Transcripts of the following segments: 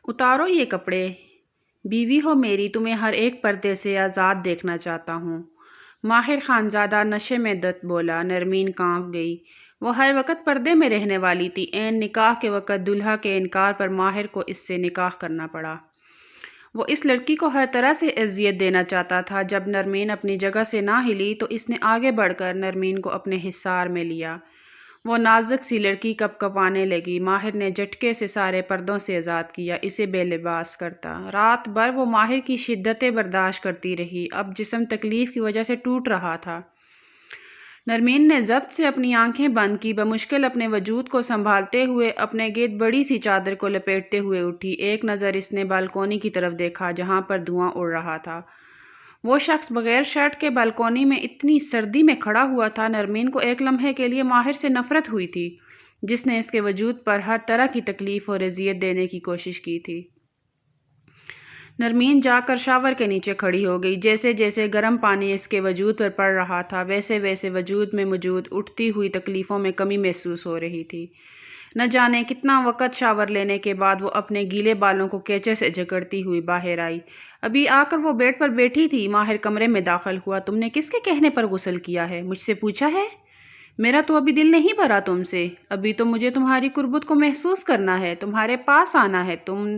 اتارو یہ کپڑے، بیوی ہو میری، تمہیں ہر ایک پردے سے آزاد دیکھنا چاہتا ہوں۔ ماہر خانزادہ نشے میں دت بولا۔ نرمین کانپ گئی۔ وہ ہر وقت پردے میں رہنے والی تھی۔ عین نکاح کے وقت دولہا کے انکار پر ماہر کو اس سے نکاح کرنا پڑا۔ وہ اس لڑکی کو ہر طرح سے اذیت دینا چاہتا تھا۔ جب نرمین اپنی جگہ سے نہ ہلی تو اس نے آگے بڑھ کر نرمین کو اپنے حصار میں لیا۔ وہ نازک سی لڑکی کپ کپانے لگی۔ ماہر نے جھٹکے سے سارے پردوں سے آزاد کیا، اسے بے لباس کرتا۔ رات بھر وہ ماہر کی شدتیں برداشت کرتی رہی۔ اب جسم تکلیف کی وجہ سے ٹوٹ رہا تھا۔ نرمین نے ضبط سے اپنی آنکھیں بند کی، بمشکل اپنے وجود کو سنبھالتے ہوئے اپنے گرد بڑی سی چادر کو لپیٹتے ہوئے اٹھی۔ ایک نظر اس نے بالکونی کی طرف دیکھا جہاں پر دھواں اڑ رہا تھا۔ وہ شخص بغیر شرٹ کے بالکونی میں اتنی سردی میں کھڑا ہوا تھا۔ نرمین کو ایک لمحے کے لیے ماہر سے نفرت ہوئی تھی، جس نے اس کے وجود پر ہر طرح کی تکلیف اور اذیت دینے کی کوشش کی تھی۔ نرمین جا کر شاور کے نیچے کھڑی ہو گئی۔ جیسے جیسے گرم پانی اس کے وجود پر پڑ رہا تھا، ویسے ویسے وجود میں موجود اٹھتی ہوئی تکلیفوں میں کمی محسوس ہو رہی تھی۔ نہ جانے کتنا وقت شاور لینے کے بعد وہ اپنے گیلے بالوں کو کینچے سے جکڑتی ہوئی باہر آئی۔ ابھی آ کر وہ بیڈ پر بیٹھی تھی۔ ماہر کمرے میں داخل ہوا۔ تم نے کس کے کہنے پر غسل کیا ہے؟ مجھ سے پوچھا ہے؟ میرا تو ابھی دل نہیں بھرا تم سے۔ ابھی تو مجھے تمہاری قربت کو محسوس کرنا ہے، تمہارے پاس آنا ہے۔ تم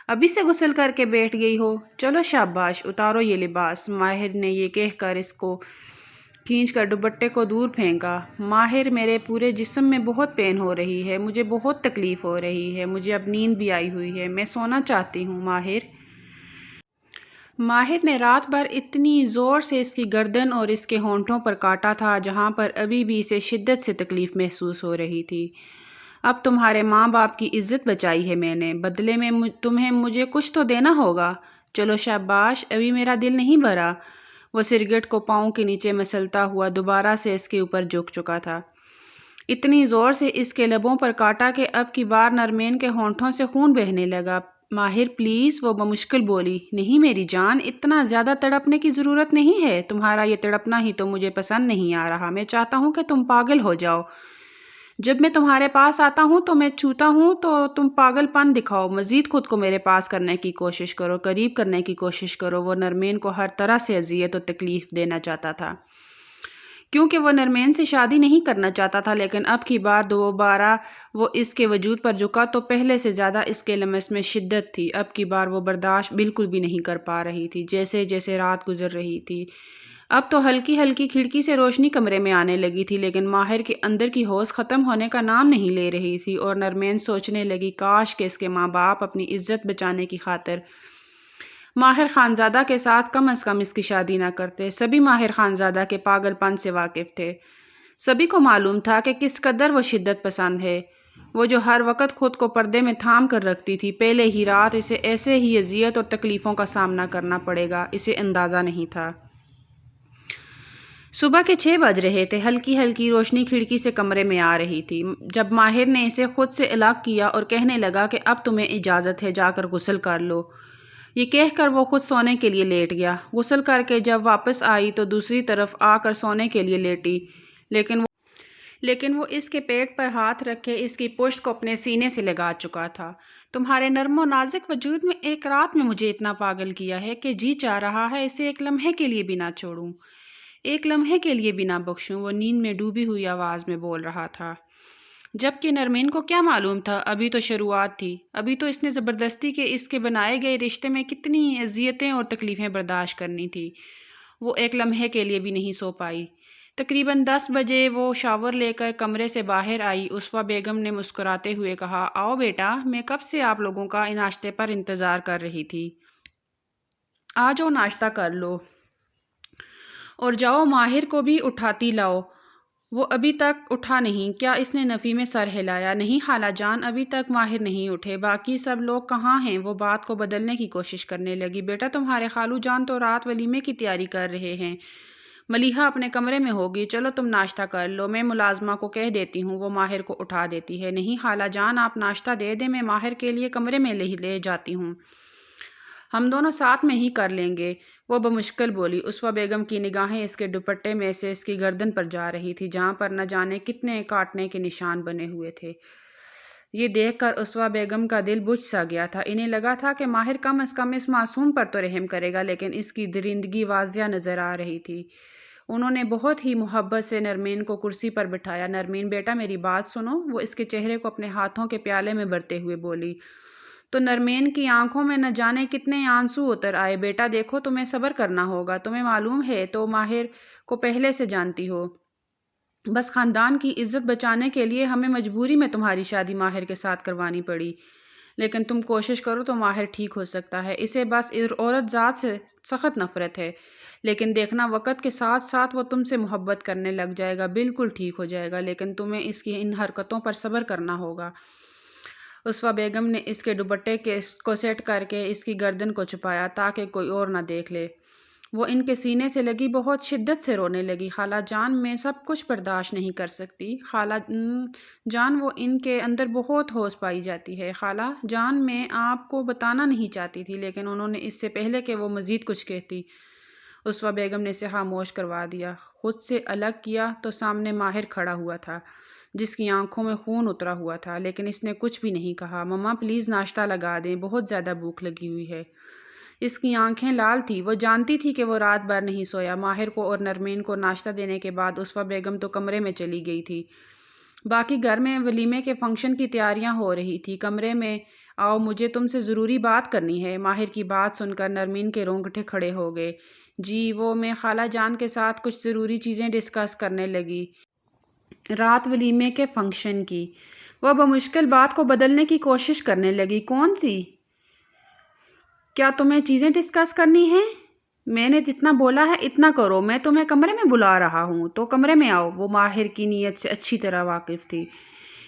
ابھی سے غسل کر کے بیٹھ گئی ہو؟ چلو شاباش، اتارو یہ لباس۔ ماہر نے یہ کہہ کر اس کو کھینچ کر دوپٹے کو دور پھینکا۔ ماہر، میرے پورے جسم میں بہت پین ہو رہی ہے، مجھے بہت تکلیف ہو رہی ہے، مجھے اب نیند بھی آئی ہوئی ہے، میں سونا چاہتی ہوں ماہر۔ ماہر نے رات بھر اتنی زور سے اس کی گردن اور اس کے ہونٹوں پر کاٹا تھا جہاں پر ابھی بھی اسے شدت سے تکلیف محسوس ہو رہی تھی۔ اب تمہارے ماں باپ کی عزت بچائی ہے میں نے، بدلے میں تمہیں مجھے کچھ تو دینا ہوگا۔ چلو شاباش، ابھی میرا دل نہیں بھرا۔ وہ سگریٹ کو پاؤں کے نیچے مسلتا ہوا دوبارہ سے اس کے اوپر جھک چکا تھا۔ اتنی زور سے اس کے لبوں پر کاٹا کہ اب کی بار نرمین کے ہونٹوں سے خون بہنے لگا۔ ماہر پلیز، وہ بمشکل بولی۔ نہیں میری جان، اتنا زیادہ تڑپنے کی ضرورت نہیں ہے۔ تمہارا یہ تڑپنا ہی تو مجھے پسند نہیں آ رہا۔ میں چاہتا ہوں کہ تم پاگل ہو جاؤ۔ جب میں تمہارے پاس آتا ہوں تو میں چھوتا ہوں تو تم پاگل پن دکھاؤ، مزید خود کو میرے پاس کرنے کی کوشش کرو، قریب کرنے کی کوشش کرو۔ وہ نرمین کو ہر طرح سے اذیت و تکلیف دینا چاہتا تھا، کیونکہ وہ نرمین سے شادی نہیں کرنا چاہتا تھا، لیکن اب کی بار دوبارہ وہ اس کے وجود پر جھکا تو پہلے سے زیادہ اس کے لمس میں شدت تھی۔ اب کی بار وہ برداشت بالکل بھی نہیں کر پا رہی تھی۔ جیسے جیسے رات گزر رہی تھی، اب تو ہلکی ہلکی کھڑکی سے روشنی کمرے میں آنے لگی تھی، لیکن ماہر کے اندر کی ہوش ختم ہونے کا نام نہیں لے رہی تھی، اور نرمین سوچنے لگی کاش کہ اس کے ماں باپ اپنی عزت بچانے کی خاطر ماہر خانزادہ کے ساتھ کم از کم اس کی شادی نہ کرتے۔ سبھی ماہر خانزادہ کے پاگل پن سے واقف تھے۔ سبھی کو معلوم تھا کہ کس قدر وہ شدت پسند ہے۔ وہ جو ہر وقت خود کو پردے میں تھام کر رکھتی تھی، پہلے ہی رات اسے ایسے ہی اذیت اور تکلیفوں کا سامنا کرنا پڑے گا، اسے اندازہ نہیں تھا۔ صبح کے 6 بج رہے تھے۔ ہلکی ہلکی روشنی کھڑکی سے کمرے میں آ رہی تھی جب ماہر نے اسے خود سے الگ کیا اور کہنے لگا کہ اب تمہیں اجازت ہے، جا کر غسل کر لو۔ یہ کہہ کر وہ خود سونے کے لیے لیٹ گیا۔ غسل کر کے جب واپس آئی تو دوسری طرف آ کر سونے کے لیے لیٹی، لیکن وہ اس کے پیٹ پر ہاتھ رکھے اس کی پشت کو اپنے سینے سے لگا چکا تھا۔ تمہارے نرم و نازک وجود میں ایک رات میں مجھے اتنا پاگل کیا ہے کہ جی چاہ رہا ہے اسے ایک لمحے کے لیے بھی نہ چھوڑوں، ایک لمحے کے لیے بھی نہ بخشوں۔ وہ نیند میں ڈوبی ہوئی آواز میں بول رہا تھا، جبکہ نرمین کو کیا معلوم تھا، ابھی تو شروعات تھی۔ ابھی تو اس نے زبردستی کے اس کے بنائے گئے رشتے میں کتنی اذیتیں اور تکلیفیں برداشت کرنی تھی۔ وہ ایک لمحے کے لیے بھی نہیں سو پائی۔ تقریباً 10 بجے وہ شاور لے کر کمرے سے باہر آئی۔ اسوا بیگم نے مسکراتے ہوئے کہا، آؤ بیٹا، میں کب سے آپ لوگوں کا ناشتے پر انتظار کر رہی تھی۔ آ جاؤ، ناشتہ کر لو اور جاؤ ماہر کو بھی اٹھاتی لاؤ، وہ ابھی تک اٹھا نہیں۔ کیا اس نے نفی میں سر ہلایا؟ نہیں خالہ جان، ابھی تک ماہر نہیں اٹھے۔ باقی سب لوگ کہاں ہیں؟ وہ بات کو بدلنے کی کوشش کرنے لگی، بیٹا تمہارے خالو جان تو رات ولیمے کی تیاری کر رہے ہیں، ملیحہ اپنے کمرے میں ہوگی، چلو تم ناشتہ کر لو، میں ملازمہ کو کہہ دیتی ہوں، وہ ماہر کو اٹھا دیتی ہے۔ نہیں خالہ جان، آپ ناشتہ دے دیں، میں ماہر کے لیے کمرے میں لے جاتی ہوں، ہم دونوں ساتھ میں ہی کر لیں گے، وہ بمشکل بولی۔ اسوا بیگم کی نگاہیں اس کے دوپٹے میں سے اس کی گردن پر جا رہی تھی، جہاں پر نہ جانے کتنے کاٹنے کے نشان بنے ہوئے تھے۔ یہ دیکھ کر اسوا بیگم کا دل بجھ سا گیا تھا۔ انہیں لگا تھا کہ ماہر کم از کم اس معصوم پر تو رحم کرے گا، لیکن اس کی درندگی واضح نظر آ رہی تھی۔ انہوں نے بہت ہی محبت سے نرمین کو کرسی پر بٹھایا۔ نرمین بیٹا میری بات سنو، وہ اس کے چہرے کو اپنے ہاتھوں کے پیالے میں بھرتے ہوئے بولی۔ تو نرمین کی آنکھوں میں نہ جانے کتنے آنسو اتر آئے۔ بیٹا دیکھو، تمہیں صبر کرنا ہوگا، تمہیں معلوم ہے تو ماہر کو پہلے سے جانتی ہو، بس خاندان کی عزت بچانے کے لیے ہمیں مجبوری میں تمہاری شادی ماہر کے ساتھ کروانی پڑی، لیکن تم کوشش کرو تو ماہر ٹھیک ہو سکتا ہے۔ اسے بس عورت ذات سے سخت نفرت ہے، لیکن دیکھنا وقت کے ساتھ ساتھ وہ تم سے محبت کرنے لگ جائے گا، بالکل ٹھیک ہو جائے گا، لیکن تمہیں اس کی ان حرکتوں پر صبر کرنا ہوگا۔ اسوا بیگم نے اس کے دوپٹے کو سیٹ کر کے اس کی گردن کو چھپایا تاکہ کوئی اور نہ دیکھ لے۔ وہ ان کے سینے سے لگی بہت شدت سے رونے لگی۔ خالہ جان، میں سب کچھ برداشت نہیں کر سکتی۔ خالہ جان، وہ ان کے اندر بہت ہوش پائی جاتی ہے۔ خالہ جان، میں آپ کو بتانا نہیں چاہتی تھی، لیکن انہوں نے اس سے پہلے کہ وہ مزید کچھ کہتی، اسوا بیگم نے اسے خاموش کروا دیا۔ خود سے الگ کیا تو سامنے ماہر کھڑا ہوا تھا، جس کی آنکھوں میں خون اترا ہوا تھا، لیکن اس نے کچھ بھی نہیں کہا۔ مما پلیز ناشتہ لگا دیں، بہت زیادہ بھوک لگی ہوئی ہے۔ اس کی آنکھیں لال تھی، وہ جانتی تھی کہ وہ رات بھر نہیں سویا۔ ماہر کو اور نرمین کو ناشتہ دینے کے بعد اسوا بیگم تو کمرے میں چلی گئی تھی۔ باقی گھر میں ولیمے کے فنکشن کی تیاریاں ہو رہی تھی۔ کمرے میں آؤ، مجھے تم سے ضروری بات کرنی ہے۔ ماہر کی بات سن کر نرمین کے رونگٹے کھڑے ہو گئے۔ جی، وہ میں خالہ جان کے ساتھ کچھ ضروری چیزیں ڈسکس کرنے لگی رات ولیمے کے فنکشن کی۔ وہ بمشکل بات کو بدلنے کی کوشش کرنے لگی۔ کون سی؟ کیا تمہیں چیزیں ڈسکس کرنی ہیں؟ میں نے جتنا بولا ہے اتنا کرو، میں تمہیں کمرے میں بلا رہا ہوں تو کمرے میں آؤ۔ وہ ماہر کی نیت سے اچھی طرح واقف تھی۔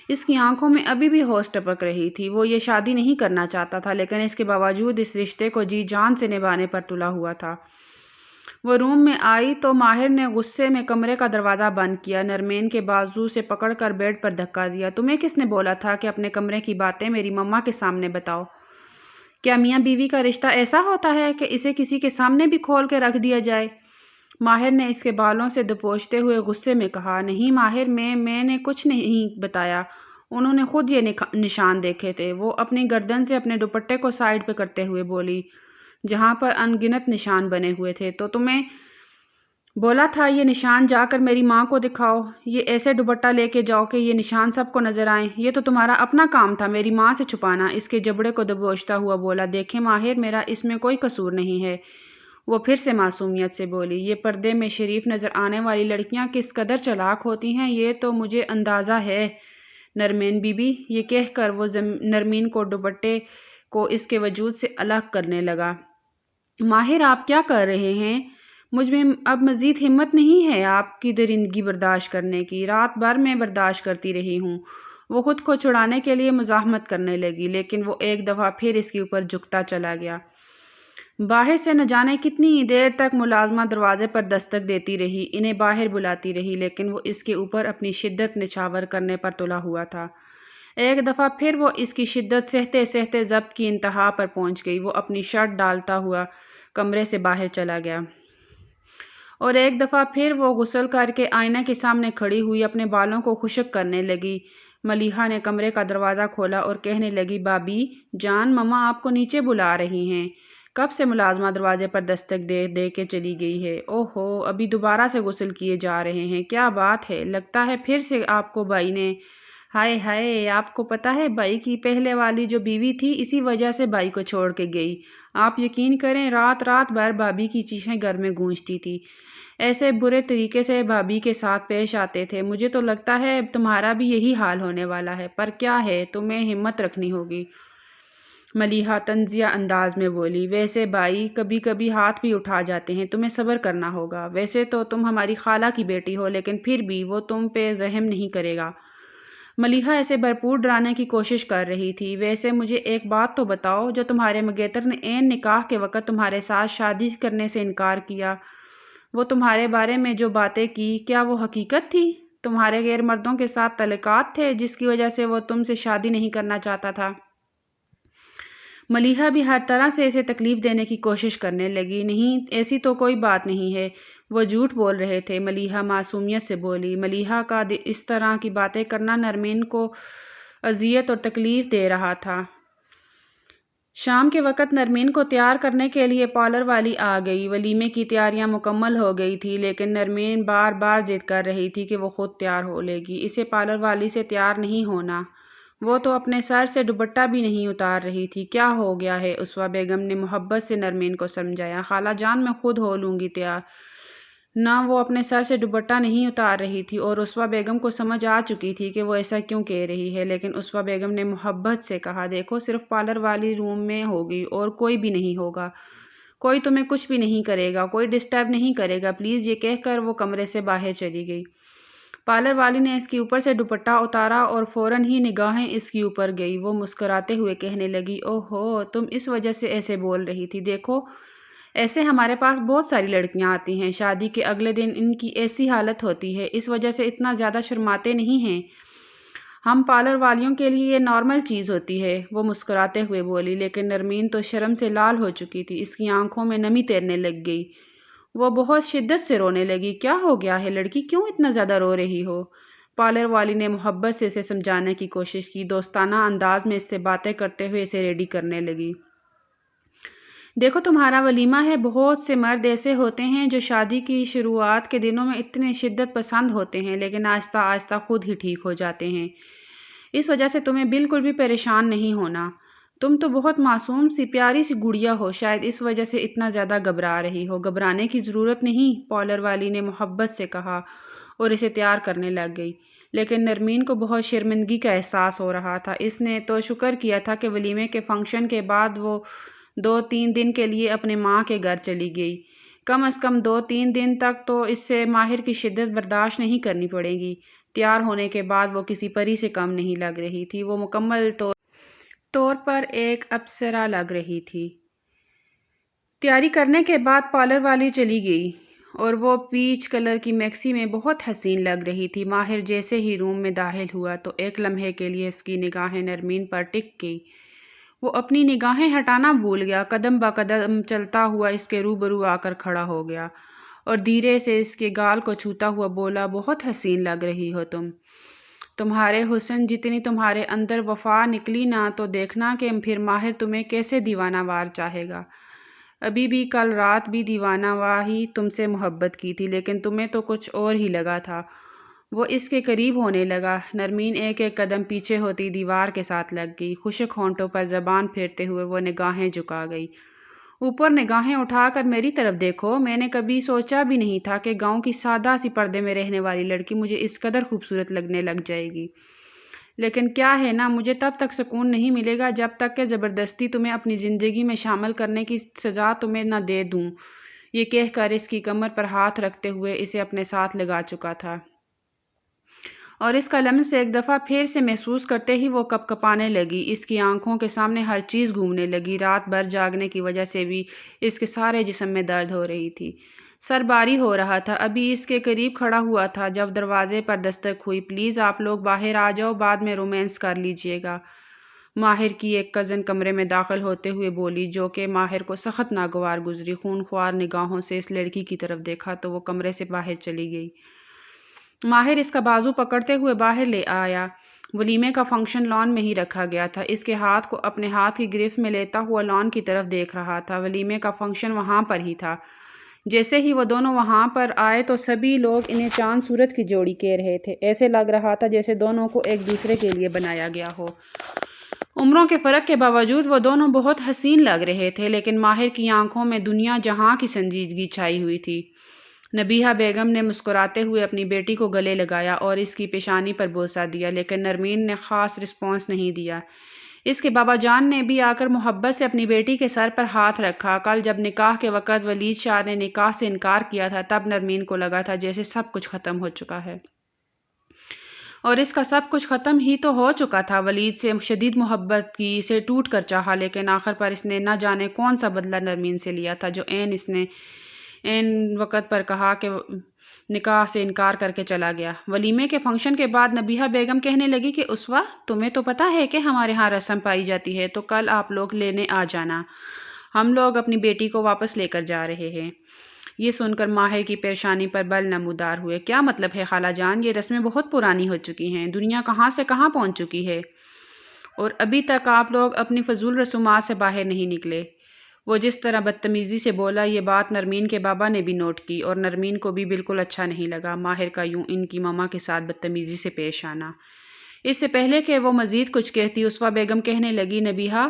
اس کی آنکھوں میں ابھی بھی ہوش ٹپک رہی تھی۔ وہ یہ شادی نہیں کرنا چاہتا تھا، لیکن اس کے باوجود اس رشتے کو جی جان سے نبھانے پر تلا ہوا تھا۔ وہ روم میں آئی تو ماہر نے غصے میں کمرے کا دروازہ بند کیا، نرمین کے بازو سے پکڑ کر بیڈ پر دھکا دیا۔ تمہیں کس نے بولا تھا کہ اپنے کمرے کی باتیں میری مما کے سامنے بتاؤ؟ کیا میاں بیوی کا رشتہ ایسا ہوتا ہے کہ اسے کسی کے سامنے بھی کھول کے رکھ دیا جائے؟ ماہر نے اس کے بالوں سے دبوچتے ہوئے غصے میں کہا۔ نہیں ماہر، میں نے کچھ نہیں بتایا، انہوں نے خود یہ نشان دیکھے تھے۔ وہ اپنی گردن سے اپنے دوپٹے کو سائڈ پہ کرتے ہوئے بولی، جہاں پر ان گنت نشان بنے ہوئے تھے۔ تو تمہیں بولا تھا یہ نشان جا کر میری ماں کو دکھاؤ، یہ ایسے دوپٹہ لے کے جاؤ کہ یہ نشان سب کو نظر آئیں۔ یہ تو تمہارا اپنا کام تھا میری ماں سے چھپانا۔ اس کے جبڑے کو دبوچتا ہوا بولا۔ دیکھیں ماہر، میرا اس میں کوئی قصور نہیں ہے۔ وہ پھر سے معصومیت سے بولی۔ یہ پردے میں شریف نظر آنے والی لڑکیاں کس قدر چالاک ہوتی ہیں یہ تو مجھے اندازہ ہے نرمین بی بی۔ یہ کہہ کر وہ نرمین کو دوپٹے کو اس کے وجود سے الگ کرنے لگا۔ ماہر، آپ کیا کر رہے ہیں؟ مجھ میں اب مزید ہمت نہیں ہے آپ کی درندگی برداشت کرنے کی۔ رات بھر میں برداشت کرتی رہی ہوں۔ وہ خود کو چھڑانے کے لیے مزاحمت کرنے لگی، لیکن وہ ایک دفعہ پھر اس کے اوپر جھکتا چلا گیا۔ باہر سے نہ جانے کتنی دیر تک ملازمہ دروازے پر دستک دیتی رہی، انہیں باہر بلاتی رہی، لیکن وہ اس کے اوپر اپنی شدت نچھاور کرنے پر تلا ہوا تھا۔ ایک دفعہ پھر وہ اس کی شدت سہتے سہتے ضبط کی انتہا پر پہنچ گئی۔ وہ اپنی شرٹ ڈالتا ہوا کمرے سے باہر چلا گیا، اور ایک دفعہ پھر وہ غسل کر کے آئینہ کے سامنے کھڑی ہوئی اپنے بالوں کو خشک کرنے لگی۔ ملیحہ نے کمرے کا دروازہ کھولا اور کہنے لگی، بابی جان، مما آپ کو نیچے بلا رہی ہیں۔ کب سے ملازمہ دروازے پر دستک دے دے کے چلی گئی ہے؟ اوہو، ابھی دوبارہ سے غسل کیے جا رہے ہیں؟ کیا بات ہے، لگتا ہے پھر سے آپ کو بھائی نے… ہائے ہائے، آپ کو پتہ ہے بھائی کی پہلے والی جو بیوی تھی اسی وجہ سے بھائی کو چھوڑ کے گئی۔ آپ یقین کریں رات بھر بھابھی کی چیخیں گھر میں گونجتی تھی، ایسے برے طریقے سے بھابھی کے ساتھ پیش آتے تھے۔ مجھے تو لگتا ہے تمہارا بھی یہی حال ہونے والا ہے، پر کیا ہے، تمہیں ہمت رکھنی ہوگی۔ ملیحہ طنزیہ انداز میں بولی۔ ویسے بھائی کبھی کبھی ہاتھ بھی اٹھا جاتے ہیں، تمہیں صبر کرنا ہوگا۔ ویسے تو تم ہماری خالہ کی بیٹی ہو، لیکن پھر بھی وہ تم پہ رحم نہیں کرے گا۔ ملیحہ اسے بھرپور ڈرانے کی کوشش کر رہی تھی۔ ویسے مجھے ایک بات تو بتاؤ، جو تمہارے مگیتر نے عین نکاح کے وقت تمہارے ساتھ شادی کرنے سے انکار کیا، وہ تمہارے بارے میں جو باتیں کی، کیا وہ حقیقت تھی؟ تمہارے غیر مردوں کے ساتھ تعلقات تھے جس کی وجہ سے وہ تم سے شادی نہیں کرنا چاہتا تھا؟ ملیحہ بھی ہر طرح سے اسے تکلیف دینے کی کوشش کرنے لگی۔ نہیں، ایسی تو کوئی بات نہیں ہے، وہ جھوٹ بول رہے تھے، ملیحہ معصومیت سے بولی۔ ملیحہ کا اس طرح کی باتیں کرنا نرمین کو اذیت اور تکلیف دے رہا تھا۔ شام کے وقت نرمین کو تیار کرنے کے لیے پارلر والی آ گئی۔ ولیمے کی تیاریاں مکمل ہو گئی تھی، لیکن نرمین بار بار ضد کر رہی تھی کہ وہ خود تیار ہو لے گی، اسے پارلر والی سے تیار نہیں ہونا۔ وہ تو اپنے سر سے دوپٹہ بھی نہیں اتار رہی تھی۔ کیا ہو گیا ہے؟ اسوا بیگم نے محبت سے نرمین کو سمجھایا۔ خالہ جان، میں خود ہو لوں گی تیار۔ نہ وہ اپنے سر سے دوپٹہ نہیں اتار رہی تھی اور اسوا بیگم کو سمجھ آ چکی تھی کہ وہ ایسا کیوں کہہ رہی ہے، لیکن اسوا بیگم نے محبت سے کہا، دیکھو صرف پارلر والی روم میں ہوگی اور کوئی بھی نہیں ہوگا، کوئی تمہیں کچھ بھی نہیں کرے گا، کوئی ڈسٹرب نہیں کرے گا، پلیز۔ یہ کہہ کر وہ کمرے سے باہر چلی گئی۔ پارلر والی نے اس کے اوپر سے دوپٹہ اتارا اور فوراً ہی نگاہیں اس کے اوپر گئی۔ وہ مسکراتے ہوئے کہنے لگی، اوہ ہو، تم اس وجہ سے ایسے بول رہی تھی؟ دیکھو، ایسے ہمارے پاس بہت ساری لڑکیاں آتی ہیں، شادی کے اگلے دن ان کی ایسی حالت ہوتی ہے، اس وجہ سے اتنا زیادہ شرماتے نہیں ہیں ہم پارلر والیوں کے لیے، یہ نارمل چیز ہوتی ہے۔ وہ مسکراتے ہوئے بولی، لیکن نرمین تو شرم سے لال ہو چکی تھی، اس کی آنکھوں میں نمی تیرنے لگ گئی۔ وہ بہت شدت سے رونے لگی۔ کیا ہو گیا ہے لڑکی، کیوں اتنا زیادہ رو رہی ہو؟ پارلر والی نے محبت سے اسے سمجھانے کی کوشش کی، دوستانہ انداز میں اس سے باتیں کرتے ہوئے اسے ریڈی کرنے لگی۔ دیکھو، تمہارا ولیمہ ہے، بہت سے مرد ایسے ہوتے ہیں جو شادی کی شروعات کے دنوں میں اتنے شدت پسند ہوتے ہیں، لیکن آہستہ آہستہ خود ہی ٹھیک ہو جاتے ہیں۔ اس وجہ سے تمہیں بالکل بھی پریشان نہیں ہونا۔ تم تو بہت معصوم سی پیاری سی گڑیا ہو، شاید اس وجہ سے اتنا زیادہ گھبرا رہی ہو۔ گھبرانے کی ضرورت نہیں، پارلر والی نے محبت سے کہا اور اسے تیار کرنے لگ گئی۔ لیکن نرمین کو بہت شرمندگی کا احساس ہو رہا تھا۔ اس نے تو شکر کیا تھا کہ ولیمے کے فنکشن کے بعد وہ 2-3 دن کے لیے اپنے ماں کے گھر چلی گئی۔ کم از کم 2-3 دن تک تو اس سے ماہر کی شدت برداشت نہیں کرنی پڑے گی۔ تیار ہونے کے بعد وہ کسی پری سے کم نہیں لگ رہی تھی، وہ مکمل طور پر ایک اپسرا لگ رہی تھی۔ تیاری کرنے کے بعد پارلر والی چلی گئی اور وہ پیچ کلر کی میکسی میں بہت حسین لگ رہی تھی۔ ماہر جیسے ہی روم میں داخل ہوا تو ایک لمحے کے لیے اس کی نگاہیں نرمین پر ٹک گئی۔ وہ اپنی نگاہیں ہٹانا بھول گیا، قدم با قدم چلتا ہوا اس کے روبرو آ کر کھڑا ہو گیا اور دھیرے سے اس کے گال کو چھوتا ہوا بولا، بہت حسین لگ رہی ہو تم۔ تمہارے حسن جتنی تمہارے اندر وفا نکلی نا، تو دیکھنا کہ پھر ماہر تمہیں کیسے دیوانہ وار چاہے گا۔ ابھی بھی کل رات بھی دیوانہ وار ہی تم سے محبت کی تھی، لیکن تمہیں تو کچھ اور ہی لگا تھا۔ وہ اس کے قریب ہونے لگا۔ نرمین ایک ایک قدم پیچھے ہوتی دیوار کے ساتھ لگ گئی۔ خشک ہونٹوں پر زبان پھیرتے ہوئے وہ نگاہیں جھکا گئی۔ اوپر نگاہیں اٹھا کر میری طرف دیکھو۔ میں نے کبھی سوچا بھی نہیں تھا کہ گاؤں کی سادہ سی پردے میں رہنے والی لڑکی مجھے اس قدر خوبصورت لگنے لگ جائے گی۔ لیکن کیا ہے نا، مجھے تب تک سکون نہیں ملے گا جب تک کہ زبردستی تمہیں اپنی زندگی میں شامل کرنے کی سزا تمہیں نہ دے دوں۔ یہ کہہ کر اس کی کمر پر ہاتھ رکھتے ہوئے اسے اپنے ساتھ لگا چکا تھا، اور اس کا لمس ایک دفعہ پھر سے محسوس کرتے ہی وہ کپ کپانے لگی۔ اس کی آنکھوں کے سامنے ہر چیز گھومنے لگی۔ رات بھر جاگنے کی وجہ سے بھی اس کے سارے جسم میں درد ہو رہی تھی، سر باری ہو رہا تھا۔ ابھی اس کے قریب کھڑا ہوا تھا جب دروازے پر دستک ہوئی۔ پلیز آپ لوگ باہر آ جاؤ، بعد میں رومانس کر لیجیے گا، ماہر کی ایک کزن کمرے میں داخل ہوتے ہوئے بولی، جو کہ ماہر کو سخت ناگوار گزری۔ خونخوار نگاہوں سے اس لڑکی کی طرف دیکھا تو وہ کمرے سے باہر چلی گئی۔ ماہر اس کا بازو پکڑتے ہوئے باہر لے آیا۔ ولیمے کا فنکشن لان میں ہی رکھا گیا تھا۔ اس کے ہاتھ کو اپنے ہاتھ کی گرفت میں لیتا ہوا لان کی طرف دیکھ رہا تھا۔ ولیمے کا فنکشن وہاں پر ہی تھا۔ جیسے ہی وہ دونوں وہاں پر آئے تو سبھی لوگ انہیں چاند سورج کی جوڑی کہہ رہے تھے۔ ایسے لگ رہا تھا جیسے دونوں کو ایک دوسرے کے لیے بنایا گیا ہو۔ عمروں کے فرق کے باوجود وہ دونوں بہت حسین لگ رہے تھے، لیکن ماہر کی آنکھوں میں دنیا جہاں کی سنجیدگی چھائی ہوئی تھی۔ نبیہہ بیگم نے مسکراتے ہوئے اپنی بیٹی کو گلے لگایا اور اس کی پیشانی پر بوسہ دیا، لیکن نرمین نے خاص رسپانس نہیں دیا۔ اس کے بابا جان نے بھی آ کر محبت سے اپنی بیٹی کے سر پر ہاتھ رکھا۔ کل جب نکاح کے وقت ولید شاہ نے نکاح سے انکار کیا تھا، تب نرمین کو لگا تھا جیسے سب کچھ ختم ہو چکا ہے، اور اس کا سب کچھ ختم ہی تو ہو چکا تھا۔ ولید سے شدید محبت کی، اسے ٹوٹ کر چاہا، لیکن آخر پر اس نے نہ جانے کون سا بدلہ نرمین سے لیا تھا، جو اس نے وقت پر کہا کہ نکاح سے انکار کر کے چلا گیا۔ ولیمے کے فنکشن کے بعد نبیہہ بیگم کہنے لگی کہ اسوا، تمہیں تو پتہ ہے کہ ہمارے ہاں رسم پائی جاتی ہے، تو کل آپ لوگ لینے آ جانا، ہم لوگ اپنی بیٹی کو واپس لے کر جا رہے ہیں۔ یہ سن کر ماہر کی پیشانی پر بل نمودار ہوئے۔ کیا مطلب ہے خالہ جان؟ یہ رسمیں بہت پرانی ہو چکی ہیں، دنیا کہاں سے کہاں پہنچ چکی ہے۔ اور ابھی تک آپ لوگ اپنی فضول رسومات سے باہر نہیں نکلے۔ وہ جس طرح بدتمیزی سے بولا، یہ بات نرمین کے بابا نے بھی نوٹ کی اور نرمین کو بھی بالکل اچھا نہیں لگا ماہر کا یوں ان کی ماما کے ساتھ بدتمیزی سے پیش آنا۔ اس سے پہلے کہ وہ مزید کچھ کہتی، اسوا بیگم کہنے لگی، نبیہہ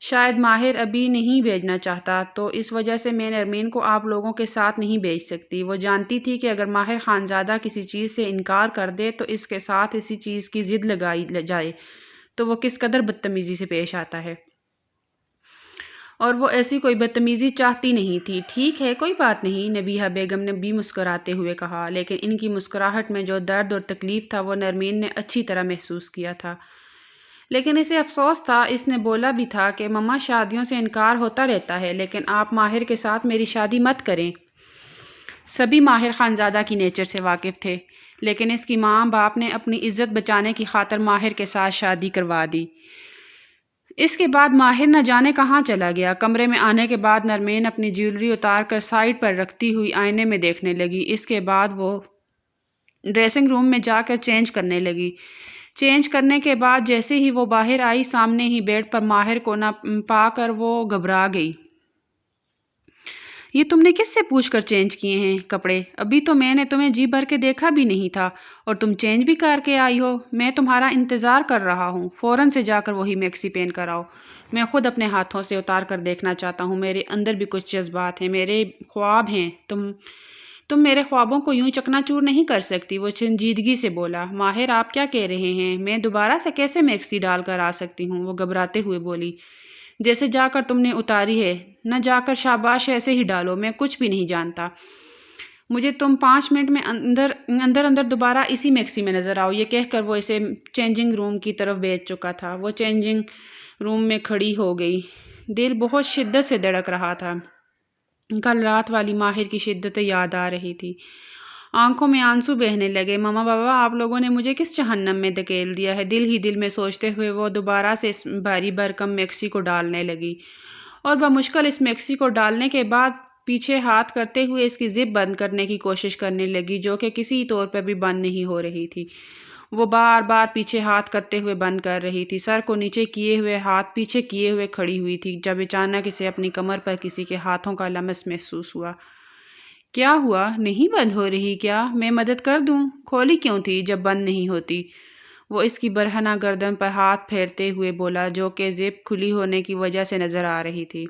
شاید ماہر ابھی نہیں بھیجنا چاہتا، تو اس وجہ سے میں نرمین کو آپ لوگوں کے ساتھ نہیں بھیج سکتی۔ وہ جانتی تھی کہ اگر ماہر خانزادہ کسی چیز سے انکار کر دے تو اس کے ساتھ اسی چیز کی ضد لگائی جائے تو وہ کس قدر بدتمیزی سے پیش آتا ہے، اور وہ ایسی کوئی بدتمیزی چاہتی نہیں تھی۔ ٹھیک ہے، کوئی بات نہیں، نبیہہ بیگم نے بھی مسکراتے ہوئے کہا، لیکن ان کی مسکراہٹ میں جو درد اور تکلیف تھا وہ نرمین نے اچھی طرح محسوس کیا تھا۔ لیکن اسے افسوس تھا، اس نے بولا بھی تھا کہ مما شادیوں سے انکار ہوتا رہتا ہے، لیکن آپ ماہر کے ساتھ میری شادی مت کریں۔ سبھی ماہر خانزادہ کی نیچر سے واقف تھے، لیکن اس کی ماں باپ نے اپنی عزت بچانے کی خاطر ماہر کے ساتھ شادی کروا دی۔ اس کے بعد ماہر نہ جانے کہاں چلا گیا۔ کمرے میں آنے کے بعد نرمین اپنی جیولری اتار کر سائڈ پر رکھتی ہوئی آئینے میں دیکھنے لگی۔ اس کے بعد وہ ڈریسنگ روم میں جا کر چینج کرنے لگی۔ چینج کرنے کے بعد جیسے ہی وہ باہر آئی، سامنے ہی بیڈ پر ماہر کو نہ پا کر وہ گھبرا گئی۔ یہ تم نے کس سے پوچھ کر چینج کیے ہیں کپڑے؟ ابھی تو میں نے تمہیں جی بھر کے دیکھا بھی نہیں تھا اور تم چینج بھی کر کے آئی ہو۔ میں تمہارا انتظار کر رہا ہوں، فوراً سے جا کر وہی میکسی پہن کر آؤ۔ میں خود اپنے ہاتھوں سے اتار کر دیکھنا چاہتا ہوں، میرے اندر بھی کچھ جذبات ہیں، میرے خواب ہیں، تم میرے خوابوں کو یوں چکنا چور نہیں کر سکتی۔ وہ سنجیدگی سے بولا، ماہر آپ کیا کہہ رہے ہیں؟ میں دوبارہ سے کیسے میکسی ڈال کر آ سکتی ہوں؟ وہ گھبراتے ہوئے بولی، جیسے جا کر تم نے اتاری ہے، نہ جا کر شاباش ایسے ہی ڈالو، میں کچھ بھی نہیں جانتا، مجھے تم 5 منٹ میں اندر دوبارہ اسی میکسی میں نظر آؤ۔ یہ کہہ کر وہ اسے چینجنگ روم کی طرف بھیج چکا تھا۔ وہ چینجنگ روم میں کھڑی ہو گئی، دل بہت شدت سے دھڑک رہا تھا۔ کل رات والی ماہر کی شدت یاد آ رہی تھی، آنکھوں میں آنسو بہنے لگے۔ ماما بابا آپ لوگوں نے مجھے کس جہنم میں دھکیل دیا ہے؟ دل ہی دل میں سوچتے ہوئے وہ دوبارہ سے اس بھاری بھرکم میکسی کو ڈالنے لگی، اور بمشکل اس میکسی کو ڈالنے کے بعد پیچھے ہاتھ کرتے ہوئے اس کی زپ بند کرنے کی کوشش کرنے لگی، جو کہ کسی طور پر بھی بند نہیں ہو رہی تھی۔ وہ بار بار پیچھے ہاتھ کرتے ہوئے بند کر رہی تھی، سر کو نیچے کیے ہوئے، ہاتھ پیچھے کیے ہوئے کھڑی ہوئی تھی، جب اچانک اسے اپنی کمر پر کسی کے ہاتھوں کا لمس محسوس ہوا۔ کیا ہوا؟ نہیں بند ہو رہی کیا؟ میں مدد کر دوں؟ کھولی کیوں تھی جب بند نہیں ہوتی؟ وہ اس کی برہنہ گردن پر ہاتھ پھیرتے ہوئے بولا، جو کہ زپ کھلی ہونے کی وجہ سے نظر آ رہی تھی۔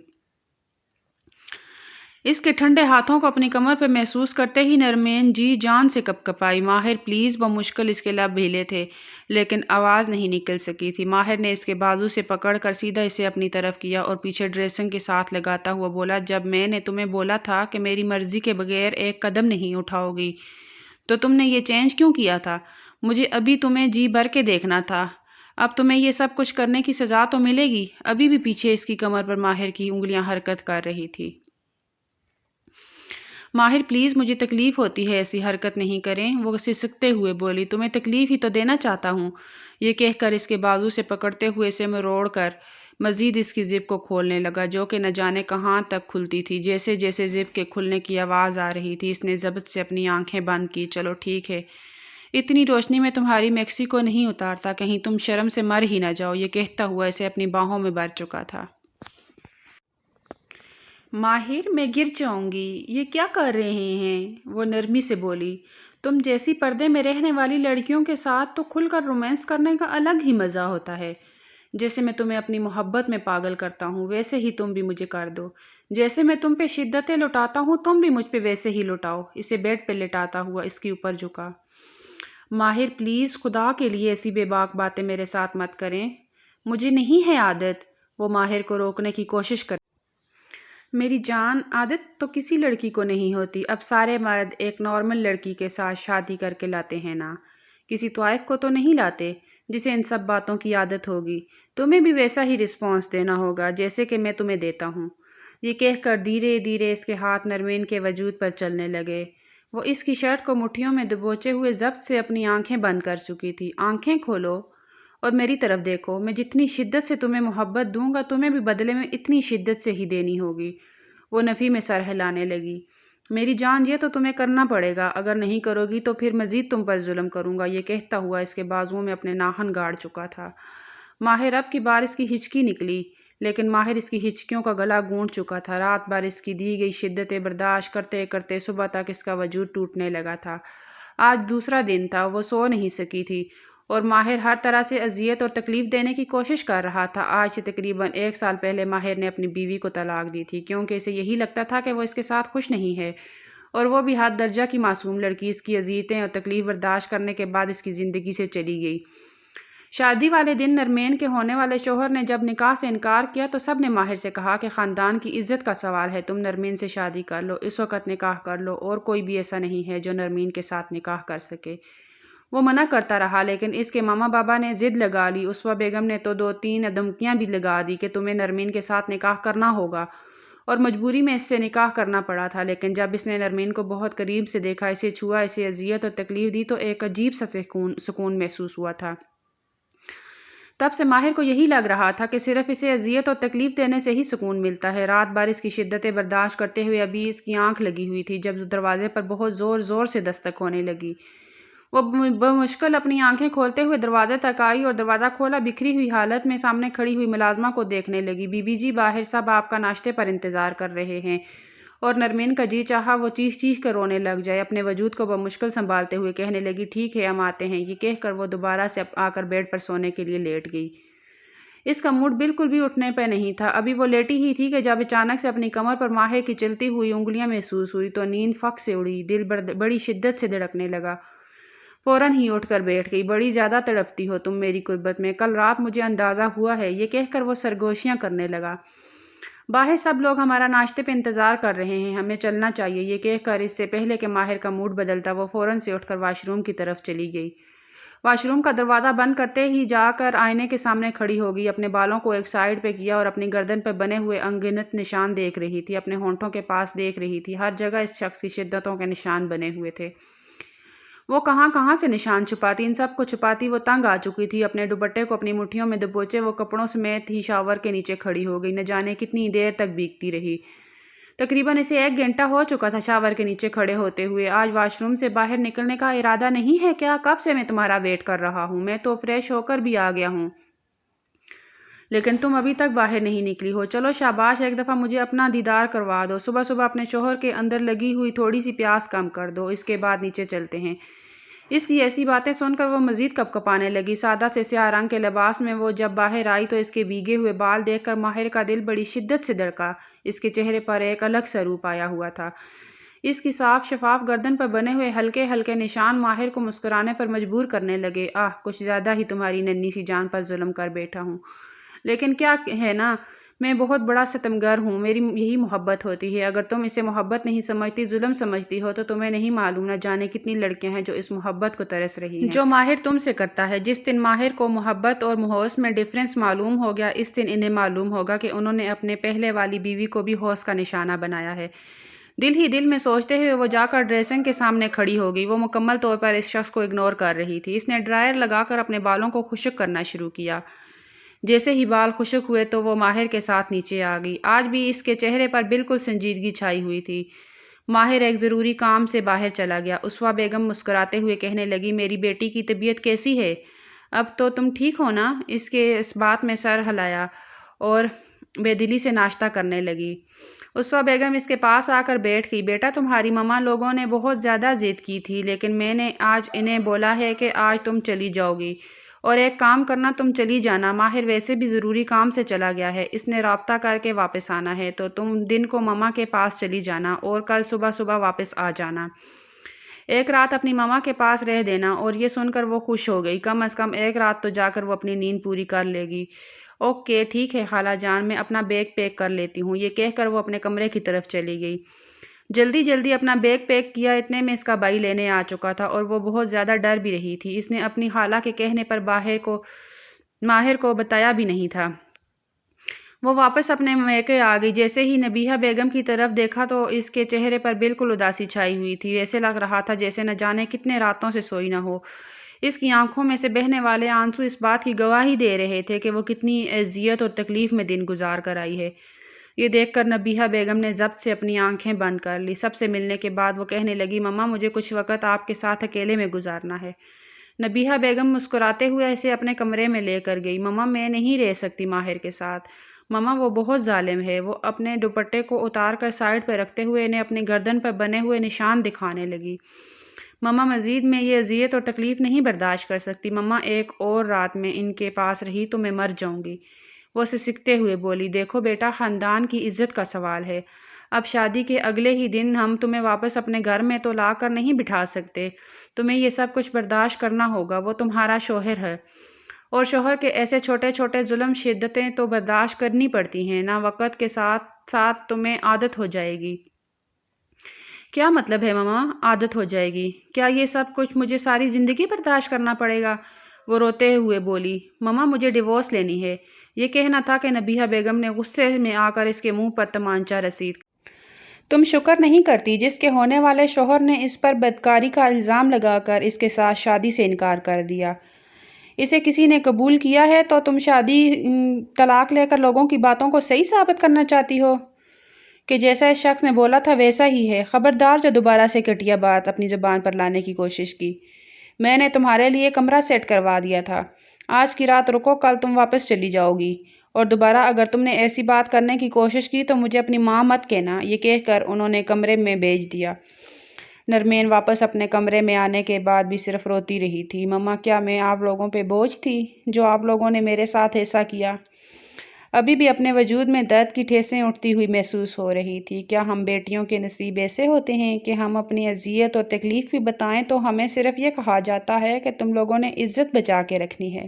اس کے ٹھنڈے ہاتھوں کو اپنی کمر پر محسوس کرتے ہی نرمین جی جان سے کپ کپائی۔ ماہر پلیز! بمشکل اس کے لب ہلے تھے، لیکن آواز نہیں نکل سکی تھی۔ ماہر نے اس کے بازو سے پکڑ کر سیدھا اسے اپنی طرف کیا اور پیچھے ڈریسنگ کے ساتھ لگاتا ہوا بولا، جب میں نے تمہیں بولا تھا کہ میری مرضی کے بغیر ایک قدم نہیں اٹھاؤ گی، تو تم نے یہ چینج کیوں کیا تھا؟ مجھے ابھی تمہیں جی بھر کے دیکھنا تھا۔ اب تمہیں یہ سب کچھ کرنے کی سزا تو ملے گی۔ ابھی بھی پیچھے اس کی کمر پر ماہر کی انگلیاں حرکت کر رہی تھی۔ ماہر پلیز، مجھے تکلیف ہوتی ہے، ایسی حرکت نہیں کریں، وہ سسکتے ہوئے بولی، تمہیں تکلیف ہی تو دینا چاہتا ہوں۔ یہ کہہ کر اس کے بازو سے پکڑتے ہوئے اسے مروڑ کر مزید اس کی زپ کو کھولنے لگا، جو کہ نہ جانے کہاں تک کھلتی تھی۔ جیسے جیسے زپ کے کھلنے کی آواز آ رہی تھی، اس نے ضبط سے اپنی آنکھیں بند کی۔ چلو ٹھیک ہے، اتنی روشنی میں تمہاری میکسی کو نہیں اتارتا، کہیں تم شرم سے مر ہی نہ جاؤ۔ یہ کہتا ہوا اسے اپنی باہوں میں بھر چکا تھا۔ ماہر، میں گر جاؤں گی، یہ کیا کر رہے ہیں؟ وہ نرمی سے بولی، تم جیسی پردے میں رہنے والی لڑکیوں کے ساتھ تو کھل کر رومانس کرنے کا الگ ہی مزہ ہوتا ہے۔ جیسے میں تمہیں اپنی محبت میں پاگل کرتا ہوں، ویسے ہی تم بھی مجھے کر دو۔ جیسے میں تم پہ شدتیں لٹاتا ہوں، تم بھی مجھ پہ ویسے ہی لٹاؤ۔ اسے بیڈ پہ لٹاتا ہوا اس کے اوپر جھکا۔ ماہر پلیز، خدا کے لیے ایسی بے باک باتیں میرے ساتھ مت کریں، مجھے نہیں ہے عادت۔ وہ ماہر کو روکنے کی کوشش کر میری جان، عادت تو کسی لڑکی کو نہیں ہوتی۔ اب سارے مرد ایک نارمل لڑکی کے ساتھ شادی کر کے لاتے ہیں نا، کسی طوائف کو تو نہیں لاتے جسے ان سب باتوں کی عادت ہوگی۔ تمہیں بھی ویسا ہی رسپانس دینا ہوگا جیسے کہ میں تمہیں دیتا ہوں۔ یہ کہہ کر دھیرے دھیرے اس کے ہاتھ نرمین کے وجود پر چلنے لگے۔ وہ اس کی شرٹ کو مٹھیوں میں دبوچے ہوئے ضبط سے اپنی آنکھیں بند کر چکی تھی۔ آنکھیں کھولو اور میری طرف دیکھو، میں جتنی شدت سے تمہیں محبت دوں گا، تمہیں بھی بدلے میں اتنی شدت سے ہی دینی ہوگی۔ وہ نفی میں سر ہلانے لگی۔ میری جان، یہ تو تمہیں کرنا پڑے گا، اگر نہیں کرو گی تو پھر مزید تم پر ظلم کروں گا۔ یہ کہتا ہوا اس کے بازوؤں میں اپنے ناخن گاڑ چکا تھا۔ ماہر اب کی بار اس کی ہچکی نکلی، لیکن ماہر اس کی ہچکیوں کا گلا گونٹ چکا تھا۔ رات بھر اس کی دی گئی شدت برداشت کرتے کرتے صبح تک اس کا وجود ٹوٹنے لگا تھا۔ آج دوسرا دن تھا، وہ سو نہیں سکی تھی اور ماہر ہر طرح سے اذیت اور تکلیف دینے کی کوشش کر رہا تھا۔ آج سے تقریباً 1 سال پہلے ماہر نے اپنی بیوی کو طلاق دی تھی، کیونکہ اسے یہی لگتا تھا کہ وہ اس کے ساتھ خوش نہیں ہے، اور وہ بھی حد درجہ کی معصوم لڑکی اس کی اذیتیں اور تکلیف برداشت کرنے کے بعد اس کی زندگی سے چلی گئی۔ شادی والے دن نرمین کے ہونے والے شوہر نے جب نکاح سے انکار کیا تو سب نے ماہر سے کہا کہ خاندان کی عزت کا سوال ہے، تم نرمین سے شادی کر لو، اس وقت نکاح کر لو، اور کوئی بھی ایسا نہیں ہے جو نرمین کے ساتھ نکاح کر سکے۔ وہ منع کرتا رہا، لیکن اس کے ماما بابا نے ضد لگا لی۔ اسوہ بیگم نے تو 2-3 دھمکیاں بھی لگا دی کہ تمہیں نرمین کے ساتھ نکاح کرنا ہوگا، اور مجبوری میں اس سے نکاح کرنا پڑا تھا۔ لیکن جب اس نے نرمین کو بہت قریب سے دیکھا، اسے چھوا، اسے اذیت اور تکلیف دی تو ایک عجیب سا سکون محسوس ہوا تھا۔ تب سے ماہر کو یہی لگ رہا تھا کہ صرف اسے اذیت اور تکلیف دینے سے ہی سکون ملتا ہے۔ رات بھر اس کی شدت برداشت کرتے ہوئے ابھی اس کی آنکھ لگی ہوئی تھی جب دروازے پر بہت زور زور سے دستک ہونے لگی۔ وہ بمشکل اپنی آنکھیں کھولتے ہوئے دروازے تک آئی اور دروازہ کھولا بکھری ہوئی حالت میں سامنے کھڑی ہوئی ملازمہ کو دیکھنے لگی۔ بی بی جی، باہر صاحب آپ کا ناشتے پر انتظار کر رہے ہیں۔ اور نرمین کا جی چاہا وہ چیخ چیخ کر رونے لگ جائے۔ اپنے وجود کو بمشکل سنبھالتے ہوئے کہنے لگی، ٹھیک ہے، ہم آتے ہیں۔ یہ کہہ کر وہ دوبارہ سے آ کر بیڈ پر سونے کے لیے لیٹ گئی۔ اس کا موڈ بالکل بھی اٹھنے پہ نہیں تھا۔ ابھی وہ لیٹی ہی تھی کہ جب اچانک سے اپنی کمر پر ماہر کی چلتی ہوئی انگلیاں محسوس ہوئی تو نیند فک سے اڑی، دل بڑی شدت سے دھڑکنے لگا۔ فوراً ہی اٹھ کر بیٹھ گئی۔ بڑی زیادہ تڑپتی ہو تم میری قربت میں، کل رات مجھے اندازہ ہوا ہے۔ یہ کہہ کر وہ سرگوشیاں کرنے لگا۔ باہر سب لوگ ہمارا ناشتے پہ انتظار کر رہے ہیں، ہمیں چلنا چاہیے۔ یہ کہہ کر اس سے پہلے کہ ماہر کا موڈ بدلتا وہ فوراً سے اٹھ کر واش روم کی طرف چلی گئی۔ واش روم کا دروازہ بند کرتے ہی جا کر آئینے کے سامنے کھڑی ہو گئی، اپنے بالوں کو ایک سائیڈ پہ کیا اور اپنی گردن پہ بنے ہوئے انگنت نشان دیکھ رہی تھی، اپنے ہونٹوں کے پاس دیکھ رہی تھی۔ ہر جگہ اس شخص کی شدتوں کے نشان بنے ہوئے تھے۔ وہ کہاں کہاں سے نشان چھپاتی، ان سب کو چھپاتی وہ تنگ آ چکی تھی۔ اپنے دوپٹے کو اپنی مٹھیوں میں دبوچے وہ کپڑوں سمیت ہی شاور کے نیچے کھڑی ہو گئی۔ نہ جانے کتنی دیر تک بھیگتی رہی۔ تقریباً اسے 1 گھنٹہ ہو چکا تھا شاور کے نیچے کھڑے ہوتے ہوئے۔ آج واش روم سے باہر نکلنے کا ارادہ نہیں ہے کیا؟ کب سے میں تمہارا ویٹ کر رہا ہوں، میں تو فریش ہو کر بھی آ گیا ہوں، لیکن تم ابھی تک باہر نہیں نکلی ہو۔ چلو شاباش، ایک دفعہ مجھے اپنا دیدار کروا دو۔ صبح صبح اپنے شوہر کے اندر لگی ہوئی تھوڑی سی پیاس کم کر دو، اس کے بعد نیچے چلتے ہیں۔ اس کی ایسی باتیں سن کر وہ مزید کپکپانے لگی۔ سادہ سے سیاہ رنگ کے لباس میں وہ جب باہر آئی تو اس کے بھیگے ہوئے بال دیکھ کر ماہر کا دل بڑی شدت سے دھڑکا۔ اس کے چہرے پر ایک الگ سا روپ آیا ہوا تھا۔ اس کی صاف شفاف گردن پر بنے ہوئے ہلکے ہلکے نشان ماہر کو مسکرانے پر مجبور کرنے لگے۔ کچھ زیادہ ہی تمہاری ننھی سی جان پر ظلم کر بیٹھا ہوں، لیکن کیا ہے نا، میں بہت بڑا ستمگر ہوں، میری یہی محبت ہوتی ہے۔ اگر تم اسے محبت نہیں سمجھتی، ظلم سمجھتی ہو تو تمہیں نہیں معلوم نہ جانے کتنی لڑکیاں ہیں جو اس محبت کو ترس رہی ہیں جو ماہر تم سے کرتا ہے۔ جس دن ماہر کو محبت اور ہوس میں ڈفرینس معلوم ہو گیا، اس دن انہیں معلوم ہوگا کہ انہوں نے اپنے پہلے والی بیوی کو بھی ہوس کا نشانہ بنایا ہے۔ دل ہی دل میں سوچتے ہوئے وہ جا کر ڈریسنگ کے سامنے کھڑی ہو گئی۔ وہ مکمل طور پر اس شخص کو اگنور کر رہی تھی۔ اس نے ڈرائر لگا کر اپنے بالوں کو خشک کرنا شروع کیا۔ جیسے ہی بال خشک ہوئے تو وہ ماہر کے ساتھ نیچے آ گئی۔ آج بھی اس کے چہرے پر بالکل سنجیدگی چھائی ہوئی تھی۔ ماہر ایک ضروری کام سے باہر چلا گیا۔ اسوہ بیگم مسکراتے ہوئے کہنے لگی، میری بیٹی کی طبیعت کیسی ہے؟ اب تو تم ٹھیک ہو نا؟ اس کے اس بات میں سر ہلایا اور بے دلی سے ناشتہ کرنے لگی۔ اسوہ بیگم اس کے پاس آ کر بیٹھ گئی۔ بیٹا، تمہاری ماما لوگوں نے بہت زیادہ ضد کی تھی، لیکن میں نے آج انہیں بولا ہے کہ آج تم چلی جاؤ گی، اور ایک کام کرنا، تم چلی جانا۔ ماہر ویسے بھی ضروری کام سے چلا گیا ہے، اس نے رابطہ کر کے واپس آنا ہے، تو تم دن کو ماما کے پاس چلی جانا اور کل صبح صبح واپس آ جانا۔ ایک رات اپنی ماما کے پاس رہ دینا۔ اور یہ سن کر وہ خوش ہو گئی۔ کم از کم ایک رات تو جا کر وہ اپنی نیند پوری کر لے گی۔ اوکے، ٹھیک ہے خالہ جان، میں اپنا بیگ پیک کر لیتی ہوں۔ یہ کہہ کر وہ اپنے کمرے کی طرف چلی گئی۔ جلدی جلدی اپنا بیگ پیک کیا، اتنے میں اس کا بھائی لینے آ چکا تھا اور وہ بہت زیادہ ڈر بھی رہی تھی۔ اس نے اپنی خالہ کے کہنے پر ماہر کو بتایا بھی نہیں تھا۔ وہ واپس اپنے میکے آ گئی۔ جیسے ہی نبیہہ بیگم کی طرف دیکھا تو اس کے چہرے پر بالکل اداسی چھائی ہوئی تھی۔ ایسے لگ رہا تھا جیسے نہ جانے کتنے راتوں سے سوئی نہ ہو۔ اس کی آنکھوں میں سے بہنے والے آنسو اس بات کی گواہی دے رہے تھے کہ وہ کتنی اذیت اور تکلیف میں دن گزار کر آئی ہے۔ یہ دیکھ کر نبیہہ بیگم نے ضبط سے اپنی آنکھیں بند کر لی۔ سب سے ملنے کے بعد وہ کہنے لگی، مما، مجھے کچھ وقت آپ کے ساتھ اکیلے میں گزارنا ہے۔ نبیہہ بیگم مسکراتے ہوئے اسے اپنے کمرے میں لے کر گئی۔ ماما میں نہیں رہ سکتی ماہر کے ساتھ۔ ماما وہ بہت ظالم ہے۔ وہ اپنے دوپٹے کو اتار کر سائیڈ پہ رکھتے ہوئے انہیں اپنی گردن پر بنے ہوئے نشان دکھانے لگی۔ ماما مزید میں یہ اذیت اور تکلیف نہیں برداشت کر سکتی۔ ماما ایک اور رات میں ان کے پاس رہی تو میں مر جاؤں گی۔ وہ سسکتے ہوئے بولی، دیکھو بیٹا، خاندان کی عزت کا سوال ہے۔ اب شادی کے اگلے ہی دن ہم تمہیں واپس اپنے گھر میں تو لا کر نہیں بٹھا سکتے۔ تمہیں یہ سب کچھ برداشت کرنا ہوگا۔ وہ تمہارا شوہر ہے اور شوہر کے ایسے چھوٹے چھوٹے ظلم شدتیں تو برداشت کرنی پڑتی ہیں نا۔ وقت کے ساتھ ساتھ تمہیں عادت ہو جائے گی۔ کیا مطلب ہے ماما عادت ہو جائے گی؟ کیا یہ سب کچھ مجھے ساری زندگی برداشت کرنا پڑے گا؟ وہ روتے ہوئے بولی، ماما مجھے ڈیورس لینی ہے۔ یہ کہنا تھا کہ نبیہہ بیگم نے غصے میں آ کر اس کے منہ پر تمانچہ رسید۔ تم شکر نہیں کرتی جس کے ہونے والے شوہر نے اس پر بدکاری کا الزام لگا کر اس کے ساتھ شادی سے انکار کر دیا۔ اسے کسی نے قبول کیا ہے تو تم شادی طلاق لے کر لوگوں کی باتوں کو صحیح ثابت کرنا چاہتی ہو کہ جیسا اس شخص نے بولا تھا ویسا ہی ہے۔ خبردار جو دوبارہ سے گھٹیا بات اپنی زبان پر لانے کی کوشش کی۔ میں نے تمہارے لیے کمرہ سیٹ کروا دیا تھا۔ آج کی رات رکو، کل تم واپس چلی جاؤ گی، اور دوبارہ اگر تم نے ایسی بات کرنے کی کوشش کی تو مجھے اپنی ماں مت کہنا۔ یہ کہہ کر انہوں نے کمرے میں بھیج دیا۔ نرمین واپس اپنے کمرے میں آنے کے بعد بھی صرف روتی رہی تھی۔ ماما کیا میں آپ لوگوں پہ بوجھ تھی جو آپ لوگوں نے میرے ساتھ ایسا کیا؟ ابھی بھی اپنے وجود میں درد کی ٹھیسیں اٹھتی ہوئی محسوس ہو رہی تھی۔ کیا ہم بیٹیوں کے نصیب ایسے ہوتے ہیں کہ ہم اپنی اذیت اور تکلیف بھی بتائیں تو ہمیں صرف یہ کہا جاتا ہے کہ تم لوگوں نے عزت بچا کے رکھنی ہے؟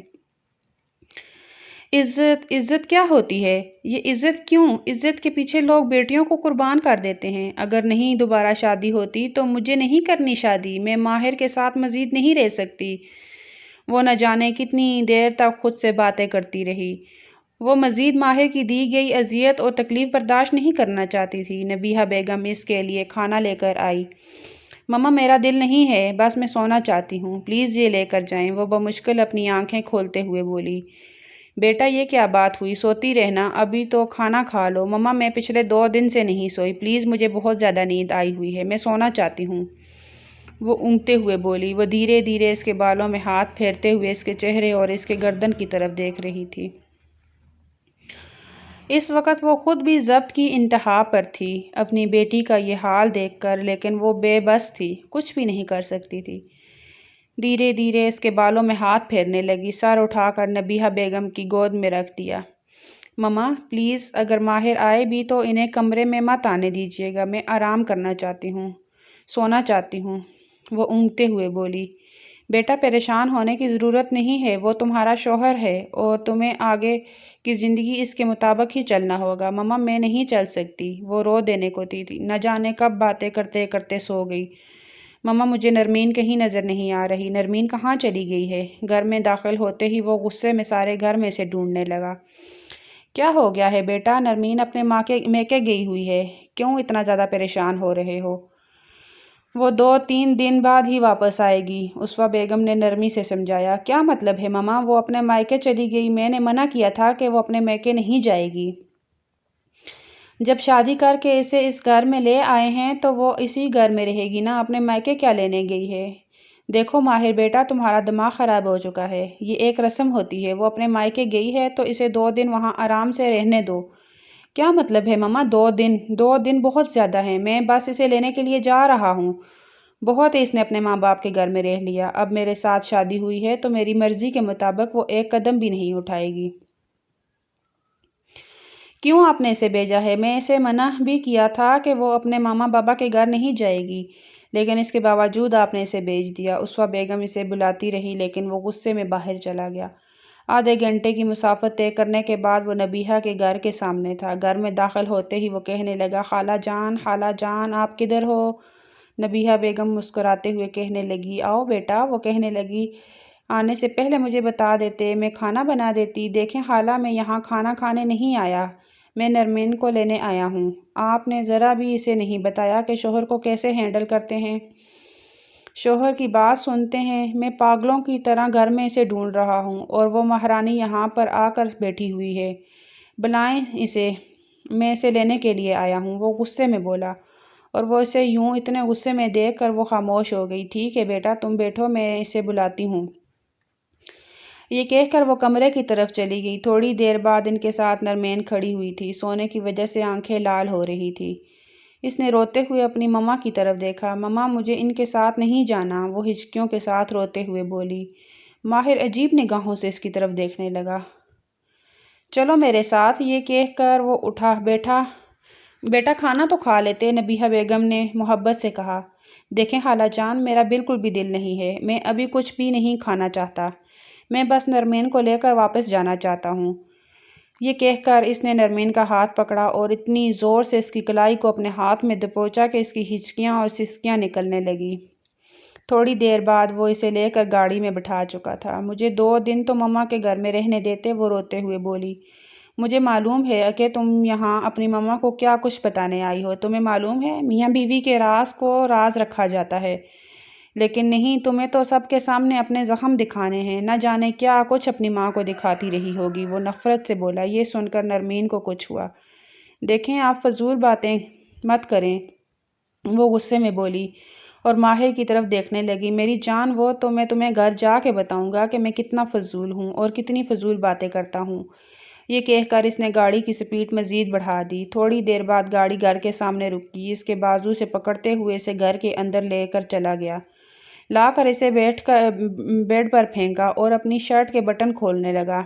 عزت کیا ہوتی ہے؟ یہ عزت کیوں؟ عزت کے پیچھے لوگ بیٹیوں کو قربان کر دیتے ہیں۔ اگر نہیں دوبارہ شادی ہوتی تو مجھے نہیں کرنی شادی۔ میں ماہر کے ساتھ مزید نہیں رہ سکتی۔ وہ نہ جانے کتنی دیر تک خود سے باتیں کرتی رہی۔ وہ مزید ماہر کی دی گئی اذیت اور تکلیف برداشت نہیں کرنا چاہتی تھی۔ نبیہہ بیگم اس کے لیے کھانا لے کر آئی۔ ماما میرا دل نہیں ہے، بس میں سونا چاہتی ہوں، پلیز یہ لے کر جائیں۔ وہ بمشکل اپنی آنکھیں کھولتے ہوئے بولی، بیٹا یہ کیا بات ہوئی؟ سوتی رہنا، ابھی تو کھانا کھا لو۔ ماما میں پچھلے 2 دن سے نہیں سوئی، پلیز مجھے بہت زیادہ نیند آئی ہوئی ہے، میں سونا چاہتی ہوں۔ وہ اونگتے ہوئے بولی۔ وہ دھیرے دھیرے اس کے بالوں میں ہاتھ پھیرتے ہوئے اس کے چہرے اور اس کے گردن کی طرف دیکھ رہی تھی۔ اس وقت وہ خود بھی ضبط کی انتہا پر تھی اپنی بیٹی کا یہ حال دیکھ کر، لیکن وہ بے بس تھی، کچھ بھی نہیں کر سکتی تھی۔ دھیرے دھیرے اس کے بالوں میں ہاتھ پھیرنے لگی، سر اٹھا کر نبیہہ بیگم کی گود میں رکھ دیا۔ ماما پلیز اگر ماہر آئے بھی تو انہیں کمرے میں مت آنے دیجیے گا، میں آرام کرنا چاہتی ہوں، سونا چاہتی ہوں۔ وہ اونگتے ہوئے بولی، بیٹا پریشان ہونے کی ضرورت نہیں ہے، وہ تمہارا شوہر ہے اور تمہیں آگے کی زندگی اس کے مطابق ہی چلنا ہوگا۔ ماما میں نہیں چل سکتی۔ وہ رو دینے کو تھی، نہ جانے کب باتیں کرتے کرتے سو گئی۔ ماما مجھے نرمین کہیں نظر نہیں آ رہی، نرمین کہاں چلی گئی ہے؟ گھر میں داخل ہوتے ہی وہ غصے میں سارے گھر میں سے ڈھونڈنے لگا۔ کیا ہو گیا ہے بیٹا؟ نرمین اپنے میکے گئی ہوئی ہے، کیوں اتنا زیادہ پریشان ہو رہے ہو؟ وہ 2-3 دن بعد ہی واپس آئے گی، اسوا بیگم نے نرمی سے سمجھایا۔ کیا مطلب ہے ماما؟ وہ اپنے مائکے چلی گئی، میں نے منع کیا تھا کہ وہ اپنے میکے نہیں جائے گی۔ جب شادی کر کے اسے اس گھر میں لے آئے ہیں تو وہ اسی گھر میں رہے گی نا، اپنے میکے کیا لینے گئی ہے؟ دیکھو ماہر بیٹا، تمہارا دماغ خراب ہو چکا ہے، یہ ایک رسم ہوتی ہے، وہ اپنے مائکے گئی ہے تو اسے 2 دن وہاں آرام سے رہنے دو۔ کیا مطلب ہے ماما 2 دن؟ 2 دن بہت زیادہ ہیں، میں بس اسے لینے کے لیے جا رہا ہوں۔ بہت اس نے اپنے ماں باپ کے گھر میں رہ لیا، اب میرے ساتھ شادی ہوئی ہے تو میری مرضی کے مطابق وہ ایک قدم بھی نہیں اٹھائے گی۔ کیوں آپ نے اسے بھیجا ہے؟ میں اسے منع بھی کیا تھا کہ وہ اپنے ماما بابا کے گھر نہیں جائے گی، لیکن اس کے باوجود آپ نے اسے بھیج دیا۔ اسوا بیگم اسے بلاتی رہی لیکن وہ غصے میں باہر چلا گیا۔ آدھے گھنٹے کی مسافت طے کرنے کے بعد وہ نبیہہ کے گھر کے سامنے تھا۔ گھر میں داخل ہوتے ہی وہ کہنے لگا، خالہ جان آپ کدھر ہو؟ نبیہہ بیگم مسکراتے ہوئے کہنے لگی، آؤ بیٹا۔ وہ کہنے لگی، آنے سے پہلے مجھے بتا دیتے، میں کھانا بنا دیتی۔ دیکھیں خالہ، میں یہاں کھانا کھانے نہیں آیا، میں نرمین کو لینے آیا ہوں۔ آپ نے ذرا بھی اسے نہیں بتایا کہ شوہر کو کیسے ہینڈل کرتے ہیں، شوہر کی بات سنتے ہیں۔ میں پاگلوں کی طرح گھر میں اسے ڈھونڈ رہا ہوں اور وہ مہارانی یہاں پر آ کر بیٹھی ہوئی ہے، بلائیں اسے، میں اسے لینے کے لیے آیا ہوں۔ وہ غصے میں بولا اور وہ اسے یوں اتنے غصے میں دیکھ کر وہ خاموش ہو گئی۔ ٹھیک ہے بیٹا، تم بیٹھو، میں اسے بلاتی ہوں۔ یہ کہہ کر وہ کمرے کی طرف چلی گئی۔ تھوڑی دیر بعد ان کے ساتھ نرمین کھڑی ہوئی تھی۔ سونے کی وجہ سے آنکھیں لال ہو رہی تھی۔ اس نے روتے ہوئے اپنی ماما کی طرف دیکھا۔ ماما، مجھے ان کے ساتھ نہیں جانا، وہ ہچکیوں کے ساتھ روتے ہوئے بولی۔ ماہر عجیب نگاہوں سے اس کی طرف دیکھنے لگا۔ چلو میرے ساتھ، یہ کہہ کر وہ اٹھا۔ بیٹا کھانا تو کھا لیتے، نبیہہ بیگم نے محبت سے کہا۔ دیکھیں خالہ جان، میرا بالکل بھی دل نہیں ہے، میں ابھی کچھ بھی نہیں کھانا چاہتا، میں بس نرمین کو لے کر واپس جانا چاہتا ہوں۔ یہ کہہ کر اس نے نرمین کا ہاتھ پکڑا اور اتنی زور سے اس کی کلائی کو اپنے ہاتھ میں دبوچا کہ اس کی ہچکیاں اور سسکیاں نکلنے لگی۔ تھوڑی دیر بعد وہ اسے لے کر گاڑی میں بٹھا چکا تھا۔ مجھے 2 دن تو ماما کے گھر میں رہنے دیتے، وہ روتے ہوئے بولی۔ مجھے معلوم ہے کہ تم یہاں اپنی ماما کو کیا کچھ بتانے آئی ہو، تمہیں معلوم ہے میاں بیوی کے راز کو راز رکھا جاتا ہے، لیکن نہیں، تمہیں تو سب کے سامنے اپنے زخم دکھانے ہیں، نہ جانے کیا کچھ اپنی ماں کو دکھاتی رہی ہوگی، وہ نفرت سے بولا۔ یہ سن کر نرمین کو کچھ ہوا۔ دیکھیں آپ فضول باتیں مت کریں، وہ غصے میں بولی اور ماہر کی طرف دیکھنے لگی۔ میری جان، وہ تو میں تمہیں گھر جا کے بتاؤں گا کہ میں کتنا فضول ہوں اور کتنی فضول باتیں کرتا ہوں۔ یہ کہہ کر اس نے گاڑی کی سپیڈ مزید بڑھا دی۔ تھوڑی دیر بعد گاڑی گھر کے سامنے رکی۔ اس کے بازو سے پکڑتے ہوئے اسے گھر کے اندر لے کر چلا گیا، لا کر اسے بیڈ پر پھینکا اور اپنی شرٹ کے بٹن کھولنے لگا۔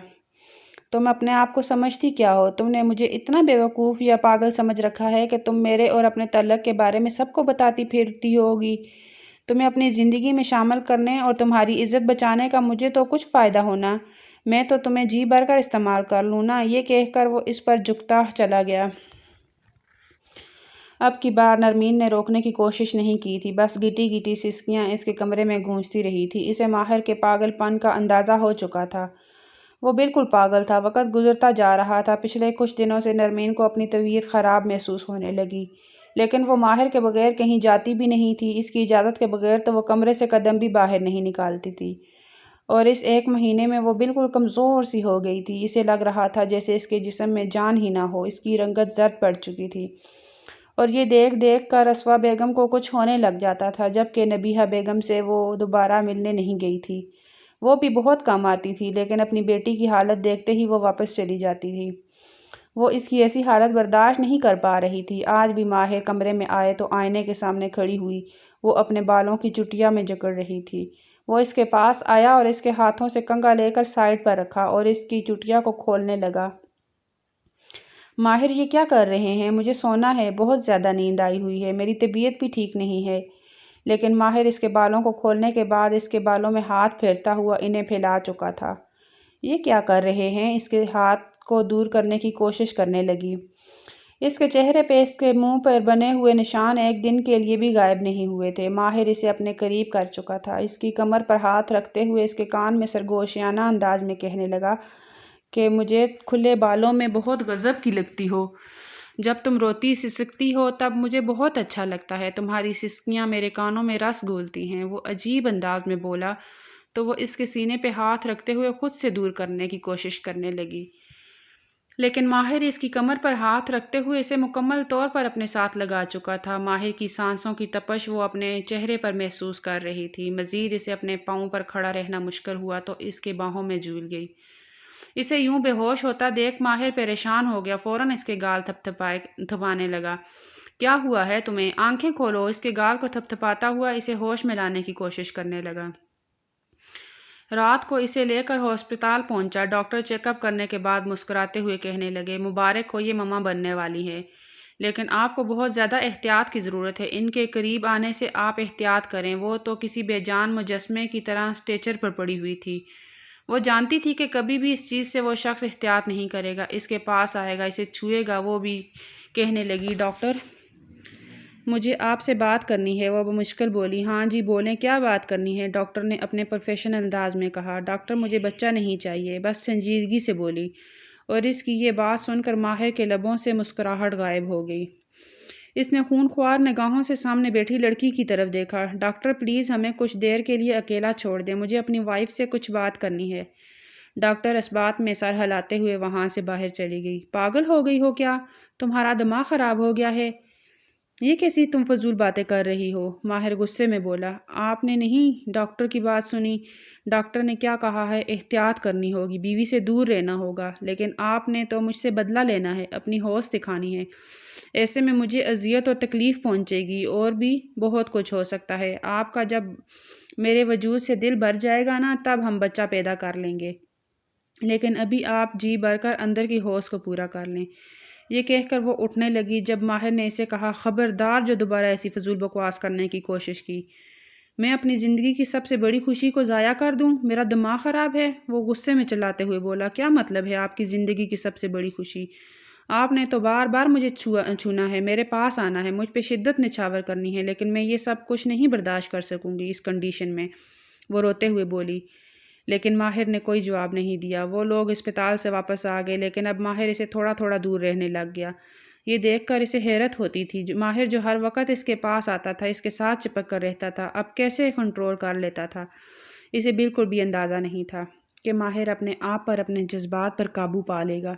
تم اپنے آپ کو سمجھتی کیا ہو؟ تم نے مجھے اتنا بیوقوف یا پاگل سمجھ رکھا ہے کہ تم میرے اور اپنے تعلق کے بارے میں سب کو بتاتی پھرتی ہوگی۔ تمہیں اپنی زندگی میں شامل کرنے اور تمہاری عزت بچانے کا مجھے تو کچھ فائدہ ہونا، میں تو تمہیں جی بھر کر استعمال کر لوں نا۔ یہ کہہ کر وہ اس پر جھکتا چلا گیا۔ اب کی بار نرمین نے روکنے کی کوشش نہیں کی تھی، بس گٹی گٹی سسکیاں اس کے کمرے میں گونجتی رہی تھی۔ اسے ماہر کے پاگل پن کا اندازہ ہو چکا تھا۔ وہ بالکل پاگل تھا۔ وقت گزرتا جا رہا تھا۔ پچھلے کچھ دنوں سے نرمین کو اپنی طبیعت خراب محسوس ہونے لگی، لیکن وہ ماہر کے بغیر کہیں جاتی بھی نہیں تھی۔ اس کی اجازت کے بغیر تو وہ کمرے سے قدم بھی باہر نہیں نکالتی تھی، اور اس 1 مہینے میں وہ بالکل کمزور سی ہو گئی تھی۔ اسے لگ رہا تھا جیسے اس کے جسم میں جان ہی نہ ہو۔ اس کی رنگت زرد پڑ چکی تھی، اور یہ دیکھ دیکھ کر اسوا بیگم کو کچھ ہونے لگ جاتا تھا، جبکہ نبیہہ بیگم سے وہ دوبارہ ملنے نہیں گئی تھی۔ وہ بھی بہت کم آتی تھی، لیکن اپنی بیٹی کی حالت دیکھتے ہی وہ واپس چلی جاتی تھی۔ وہ اس کی ایسی حالت برداشت نہیں کر پا رہی تھی۔ آج بھی ماہر کمرے میں آئے تو آئینے کے سامنے کھڑی ہوئی وہ اپنے بالوں کی چٹیا میں جکڑ رہی تھی۔ وہ اس کے پاس آیا اور اس کے ہاتھوں سے کنگھا لے کر سائڈ پر رکھا اور اس کی چٹیا کو کھولنے لگا۔ ماہر، یہ کیا کر رہے ہیں؟ مجھے سونا ہے، بہت زیادہ نیند آئی ہوئی ہے، میری طبیعت بھی ٹھیک نہیں ہے۔ لیکن ماہر اس کے بالوں کو کھولنے کے بعد اس کے بالوں میں ہاتھ پھیرتا ہوا انہیں پھیلا چکا تھا۔ یہ کیا کر رہے ہیں؟ اس کے ہاتھ کو دور کرنے کی کوشش کرنے لگی۔ اس کے چہرے پہ اس کے منہ پر بنے ہوئے نشان ایک دن کے لیے بھی غائب نہیں ہوئے تھے۔ ماہر اسے اپنے قریب کر چکا تھا۔ اس کی کمر پر ہاتھ رکھتے ہوئے اس کے کان میں سرگوشیانہ انداز میں کہنے لگا کہ مجھے کھلے بالوں میں بہت غضب کی لگتی ہو۔ جب تم روتی سسکتی ہو تب مجھے بہت اچھا لگتا ہے، تمہاری سسکیاں میرے کانوں میں رس گھولتی ہیں۔ وہ عجیب انداز میں بولا تو وہ اس کے سینے پہ ہاتھ رکھتے ہوئے خود سے دور کرنے کی کوشش کرنے لگی، لیکن ماہر اس کی کمر پر ہاتھ رکھتے ہوئے اسے مکمل طور پر اپنے ساتھ لگا چکا تھا۔ ماہر کی سانسوں کی تپش وہ اپنے چہرے پر محسوس کر رہی تھی۔ مزید اسے اپنے پاؤں پر کھڑا رہنا مشکل ہوا تو اس کے باہوں میں جھول گئی۔ اسے یوں بے ہوش ہوتا دیکھ ماہر پریشان ہو گیا، فوراً اس کے گال تھپانے لگا۔ کیا ہوا ہے تمہیں؟ آنکھیں کھولو۔ اس کے گال کو تھپاتا ہوا اسے ہوش میں لانے کی کوشش کرنے لگا۔ رات کو اسے لے کر ہسپتال پہنچا۔ ڈاکٹر چیک اپ کرنے کے بعد مسکراتے ہوئے کہنے لگے، مبارک ہو، یہ ماما بننے والی ہے، لیکن آپ کو بہت زیادہ احتیاط کی ضرورت ہے۔ ان کے قریب آنے سے آپ احتیاط کریں۔ وہ تو کسی بے جان مجسمے کی طرح اسٹریچر پر پڑی ہوئی تھی۔ وہ جانتی تھی کہ کبھی بھی اس چیز سے وہ شخص احتیاط نہیں کرے گا، اس کے پاس آئے گا، اسے چھوئے گا۔ وہ بھی کہنے لگی، ڈاکٹر مجھے آپ سے بات کرنی ہے۔ وہ بمشکل بولی، ہاں جی بولیں، کیا بات کرنی ہے؟ ڈاکٹر نے اپنے پروفیشنل انداز میں کہا۔ ڈاکٹر مجھے بچہ نہیں چاہیے، بس سنجیدگی سے بولی، اور اس کی یہ بات سن کر ماہر کے لبوں سے مسکراہٹ غائب ہو گئی۔ اس نے خون خوار نگاہوں سے سامنے بیٹھی لڑکی کی طرف دیکھا۔ ڈاکٹر پلیز ہمیں کچھ دیر کے لیے اکیلا چھوڑ دیں، مجھے اپنی وائف سے کچھ بات کرنی ہے۔ ڈاکٹر اس بات میں سر ہلاتے ہوئے وہاں سے باہر چلی گئی۔ پاگل ہو گئی ہو کیا؟ تمہارا دماغ خراب ہو گیا ہے؟ یہ کیسی تم فضول باتیں کر رہی ہو؟ ماہر غصے میں بولا۔ آپ نے نہیں ڈاکٹر کی بات سنی؟ ڈاکٹر نے کیا کہا ہے؟ احتیاط کرنی ہوگی، بیوی سے دور رہنا ہوگا، لیکن آپ نے تو مجھ سے بدلہ لینا ہے، اپنی ہوش دکھانی ہے۔ ایسے میں مجھے اذیت اور تکلیف پہنچے گی، اور بھی بہت کچھ ہو سکتا ہے۔ آپ کا جب میرے وجود سے دل بھر جائے گا نا، تب ہم بچہ پیدا کر لیں گے، لیکن ابھی آپ جی بھر کر اندر کی ہوش کو پورا کر لیں۔ یہ کہہ کر وہ اٹھنے لگی جب ماہر نے اسے کہا، خبردار جو دوبارہ ایسی فضول بکواس کرنے کی کوشش کی۔ میں اپنی زندگی کی سب سے بڑی خوشی کو ضائع کر دوں؟ میرا دماغ خراب ہے؟ وہ غصے میں چلاتے ہوئے بولا۔ کیا مطلب ہے آپ کی زندگی کی سب سے بڑی خوشی؟ آپ نے تو بار بار مجھے چھونا ہے، میرے پاس آنا ہے، مجھ پہ شدت نچھاور کرنی ہے، لیکن میں یہ سب کچھ نہیں برداشت کر سکوں گی اس کنڈیشن میں، وہ روتے ہوئے بولی۔ لیکن ماہر نے کوئی جواب نہیں دیا۔ وہ لوگ اسپتال سے واپس آ گئے، لیکن اب ماہر اسے تھوڑا تھوڑا دور رہنے لگ گیا۔ یہ دیکھ کر اسے حیرت ہوتی تھی، ماہر جو ہر وقت اس کے پاس آتا تھا، اس کے ساتھ چپک کر رہتا تھا، اب کیسے کنٹرول کر لیتا تھا؟ اسے بالکل بھی اندازہ نہیں تھا کہ ماہر اپنے آپ پر، اپنے جذبات پر قابو پا لے گا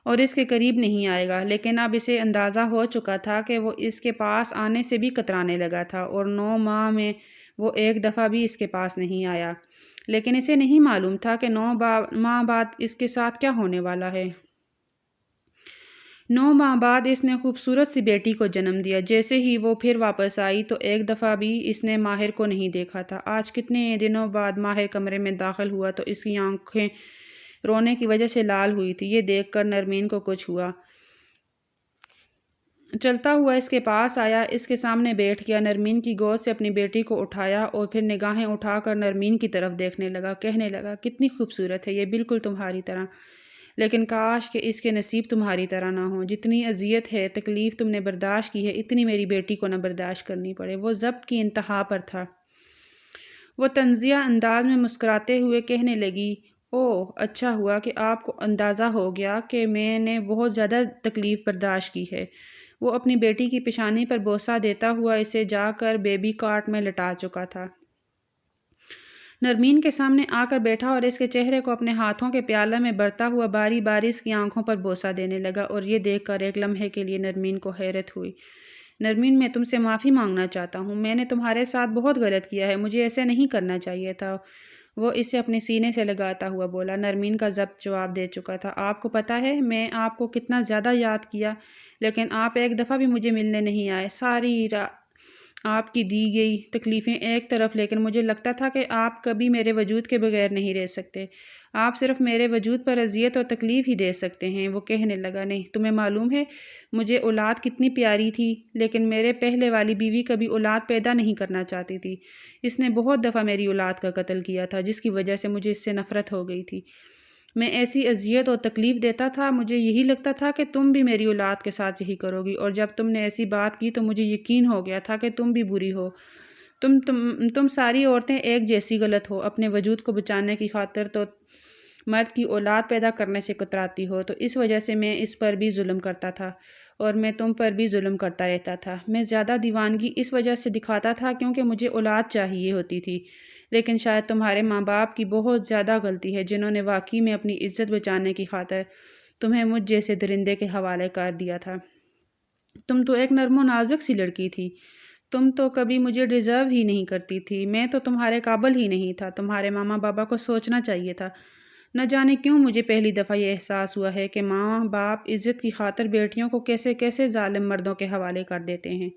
اور اس کے قریب نہیں آئے گا، لیکن اب اسے اندازہ ہو چکا تھا کہ وہ اس کے پاس آنے سے بھی کترانے لگا تھا، اور 9 ماہ میں وہ ایک دفعہ بھی اس کے پاس نہیں آیا۔ لیکن اسے نہیں معلوم تھا کہ 9 ماہ بعد اس کے ساتھ کیا ہونے والا ہے۔ 9 ماہ بعد اس نے خوبصورت سی بیٹی کو جنم دیا۔ جیسے ہی وہ پھر واپس آئی تو ایک دفعہ بھی اس نے ماہر کو نہیں دیکھا تھا۔ آج کتنے دنوں بعد ماہر کمرے میں داخل ہوا تو اس کی آنکھیں رونے کی وجہ سے لال ہوئی تھی۔ یہ دیکھ کر نرمین کو کچھ ہوا۔ چلتا ہوا اس کے پاس آیا، اس کے سامنے بیٹھ گیا، نرمین کی گود سے اپنی بیٹی کو اٹھایا اور پھر نگاہیں اٹھا کر نرمین کی طرف دیکھنے لگا، کہنے لگا، کتنی خوبصورت ہے یہ، بالکل تمہاری طرح، لیکن کاش کہ اس کے نصیب تمہاری طرح نہ ہو۔ جتنی اذیت ہے، تکلیف تم نے برداشت کی ہے، اتنی میری بیٹی کو نہ برداشت کرنی پڑے۔ وہ ضبط کی انتہا پر تھا۔ وہ طنزیہ انداز میں مسکراتے ہوئے کہنے لگی، اوہ، اچھا ہوا کہ آپ کو اندازہ ہو گیا کہ میں نے بہت زیادہ تکلیف برداشت کی ہے۔ وہ اپنی بیٹی کی پیشانی پر بوسہ دیتا ہوا اسے جا کر بیبی کارٹ میں لٹا چکا تھا۔ نرمین کے سامنے آ کر بیٹھا اور اس کے چہرے کو اپنے ہاتھوں کے پیالہ میں بھرتا ہوا باری باری اس کی آنکھوں پر بوسہ دینے لگا، اور یہ دیکھ کر ایک لمحے کے لیے نرمین کو حیرت ہوئی۔ نرمین، میں تم سے معافی مانگنا چاہتا ہوں، میں نے تمہارے ساتھ بہت غلط کیا ہے، مجھے ایسے نہیں کرنا چاہیے تھا، وہ اسے اپنے سینے سے لگاتا ہوا بولا۔ نرمین کا ضبط جواب دے چکا تھا، آپ کو پتہ ہے میں آپ کو کتنا زیادہ یاد کیا، لیکن آپ ایک دفعہ بھی مجھے ملنے نہیں آئے، ساری آپ کی دی گئی تکلیفیں ایک طرف، لیکن مجھے لگتا تھا کہ آپ کبھی میرے وجود کے بغیر نہیں رہ سکتے، آپ صرف میرے وجود پر اذیت اور تکلیف ہی دے سکتے ہیں۔ وہ کہنے لگا، نہیں، تمہیں معلوم ہے مجھے اولاد کتنی پیاری تھی، لیکن میرے پہلے والی بیوی کبھی اولاد پیدا نہیں کرنا چاہتی تھی، اس نے بہت دفعہ میری اولاد کا قتل کیا تھا، جس کی وجہ سے مجھے اس سے نفرت ہو گئی تھی، میں ایسی اذیت اور تکلیف دیتا تھا، مجھے یہی لگتا تھا کہ تم بھی میری اولاد کے ساتھ یہی کرو گی، اور جب تم نے ایسی بات کی تو مجھے یقین ہو گیا تھا کہ تم بھی بری ہو، تم ساری عورتیں ایک جیسی غلط ہو، اپنے وجود کو بچانے کی خاطر تو مرد کی اولاد پیدا کرنے سے کتراتی ہو، تو اس وجہ سے میں اس پر بھی ظلم کرتا تھا، اور میں تم پر بھی ظلم کرتا رہتا تھا۔ میں زیادہ دیوانگی اس وجہ سے دکھاتا تھا کیونکہ مجھے اولاد چاہیے ہوتی تھی، لیکن شاید تمہارے ماں باپ کی بہت زیادہ غلطی ہے جنہوں نے واقعی میں اپنی عزت بچانے کی خاطر تمہیں مجھ جیسے درندے کے حوالے کر دیا تھا۔ تم تو ایک نرم و نازک سی لڑکی تھی، تم تو کبھی مجھے ڈیزرو ہی نہیں کرتی تھی، میں تو تمہارے قابل ہی نہیں تھا، تمہارے ماما بابا کو سوچنا چاہیے تھا۔ نہ جانے کیوں مجھے پہلی دفعہ یہ احساس ہوا ہے کہ ماں باپ عزت کی خاطر بیٹیوں کو کیسے کیسے ظالم مردوں کے حوالے کر دیتے ہیں۔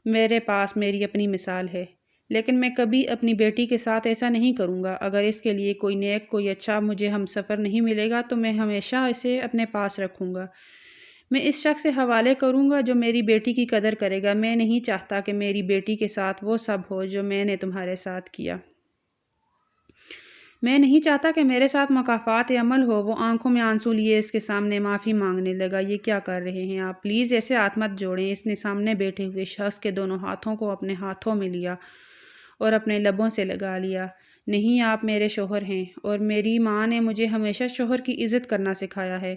میرے پاس میری اپنی مثال ہے، لیکن میں کبھی اپنی بیٹی کے ساتھ ایسا نہیں کروں گا۔ اگر اس کے لیے کوئی نیک، کوئی اچھا مجھے ہم سفر نہیں ملے گا تو میں ہمیشہ اسے اپنے پاس رکھوں گا، میں اس شخص سے حوالے کروں گا جو میری بیٹی کی قدر کرے گا۔ میں نہیں چاہتا کہ میری بیٹی کے ساتھ وہ سب ہو جو میں نے تمہارے ساتھ کیا، میں نہیں چاہتا کہ میرے ساتھ مکافات عمل ہو۔ وہ آنکھوں میں آنسو لیے اس کے سامنے معافی مانگنے لگا۔ یہ کیا کر رہے ہیں آپ؟ پلیز ایسے ہاتھ مت جوڑیں۔ اس نے سامنے بیٹھے ہوئے شخص کے دونوں ہاتھوں کو اپنے ہاتھوں میں لیا اور اپنے لبوں سے لگا لیا۔ نہیں، آپ میرے شوہر ہیں، اور میری ماں نے مجھے ہمیشہ شوہر کی عزت کرنا سکھایا ہے،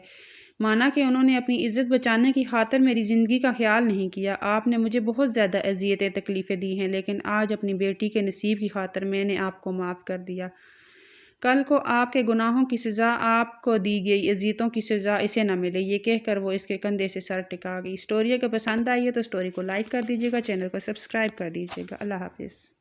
مانا کہ انہوں نے اپنی عزت بچانے کی خاطر میری زندگی کا خیال نہیں کیا۔ آپ نے مجھے بہت زیادہ اذیتیں تکلیفیں دی ہیں، لیکن آج اپنی بیٹی کے نصیب کی خاطر میں نے آپ کو معاف کر دیا۔ کل کو آپ کے گناہوں کی سزا آپ کو دی گئی اذیتوں کی سزا اسے نہ ملے۔ یہ کہہ کر وہ اس کے کندھے سے سر ٹکا گئی۔ اسٹوری اگر پسند آئی ہے تو اسٹوری کو لائک کر دیجیے گا، چینل کو سبسکرائب کر دیجیے گا۔ اللہ حافظ۔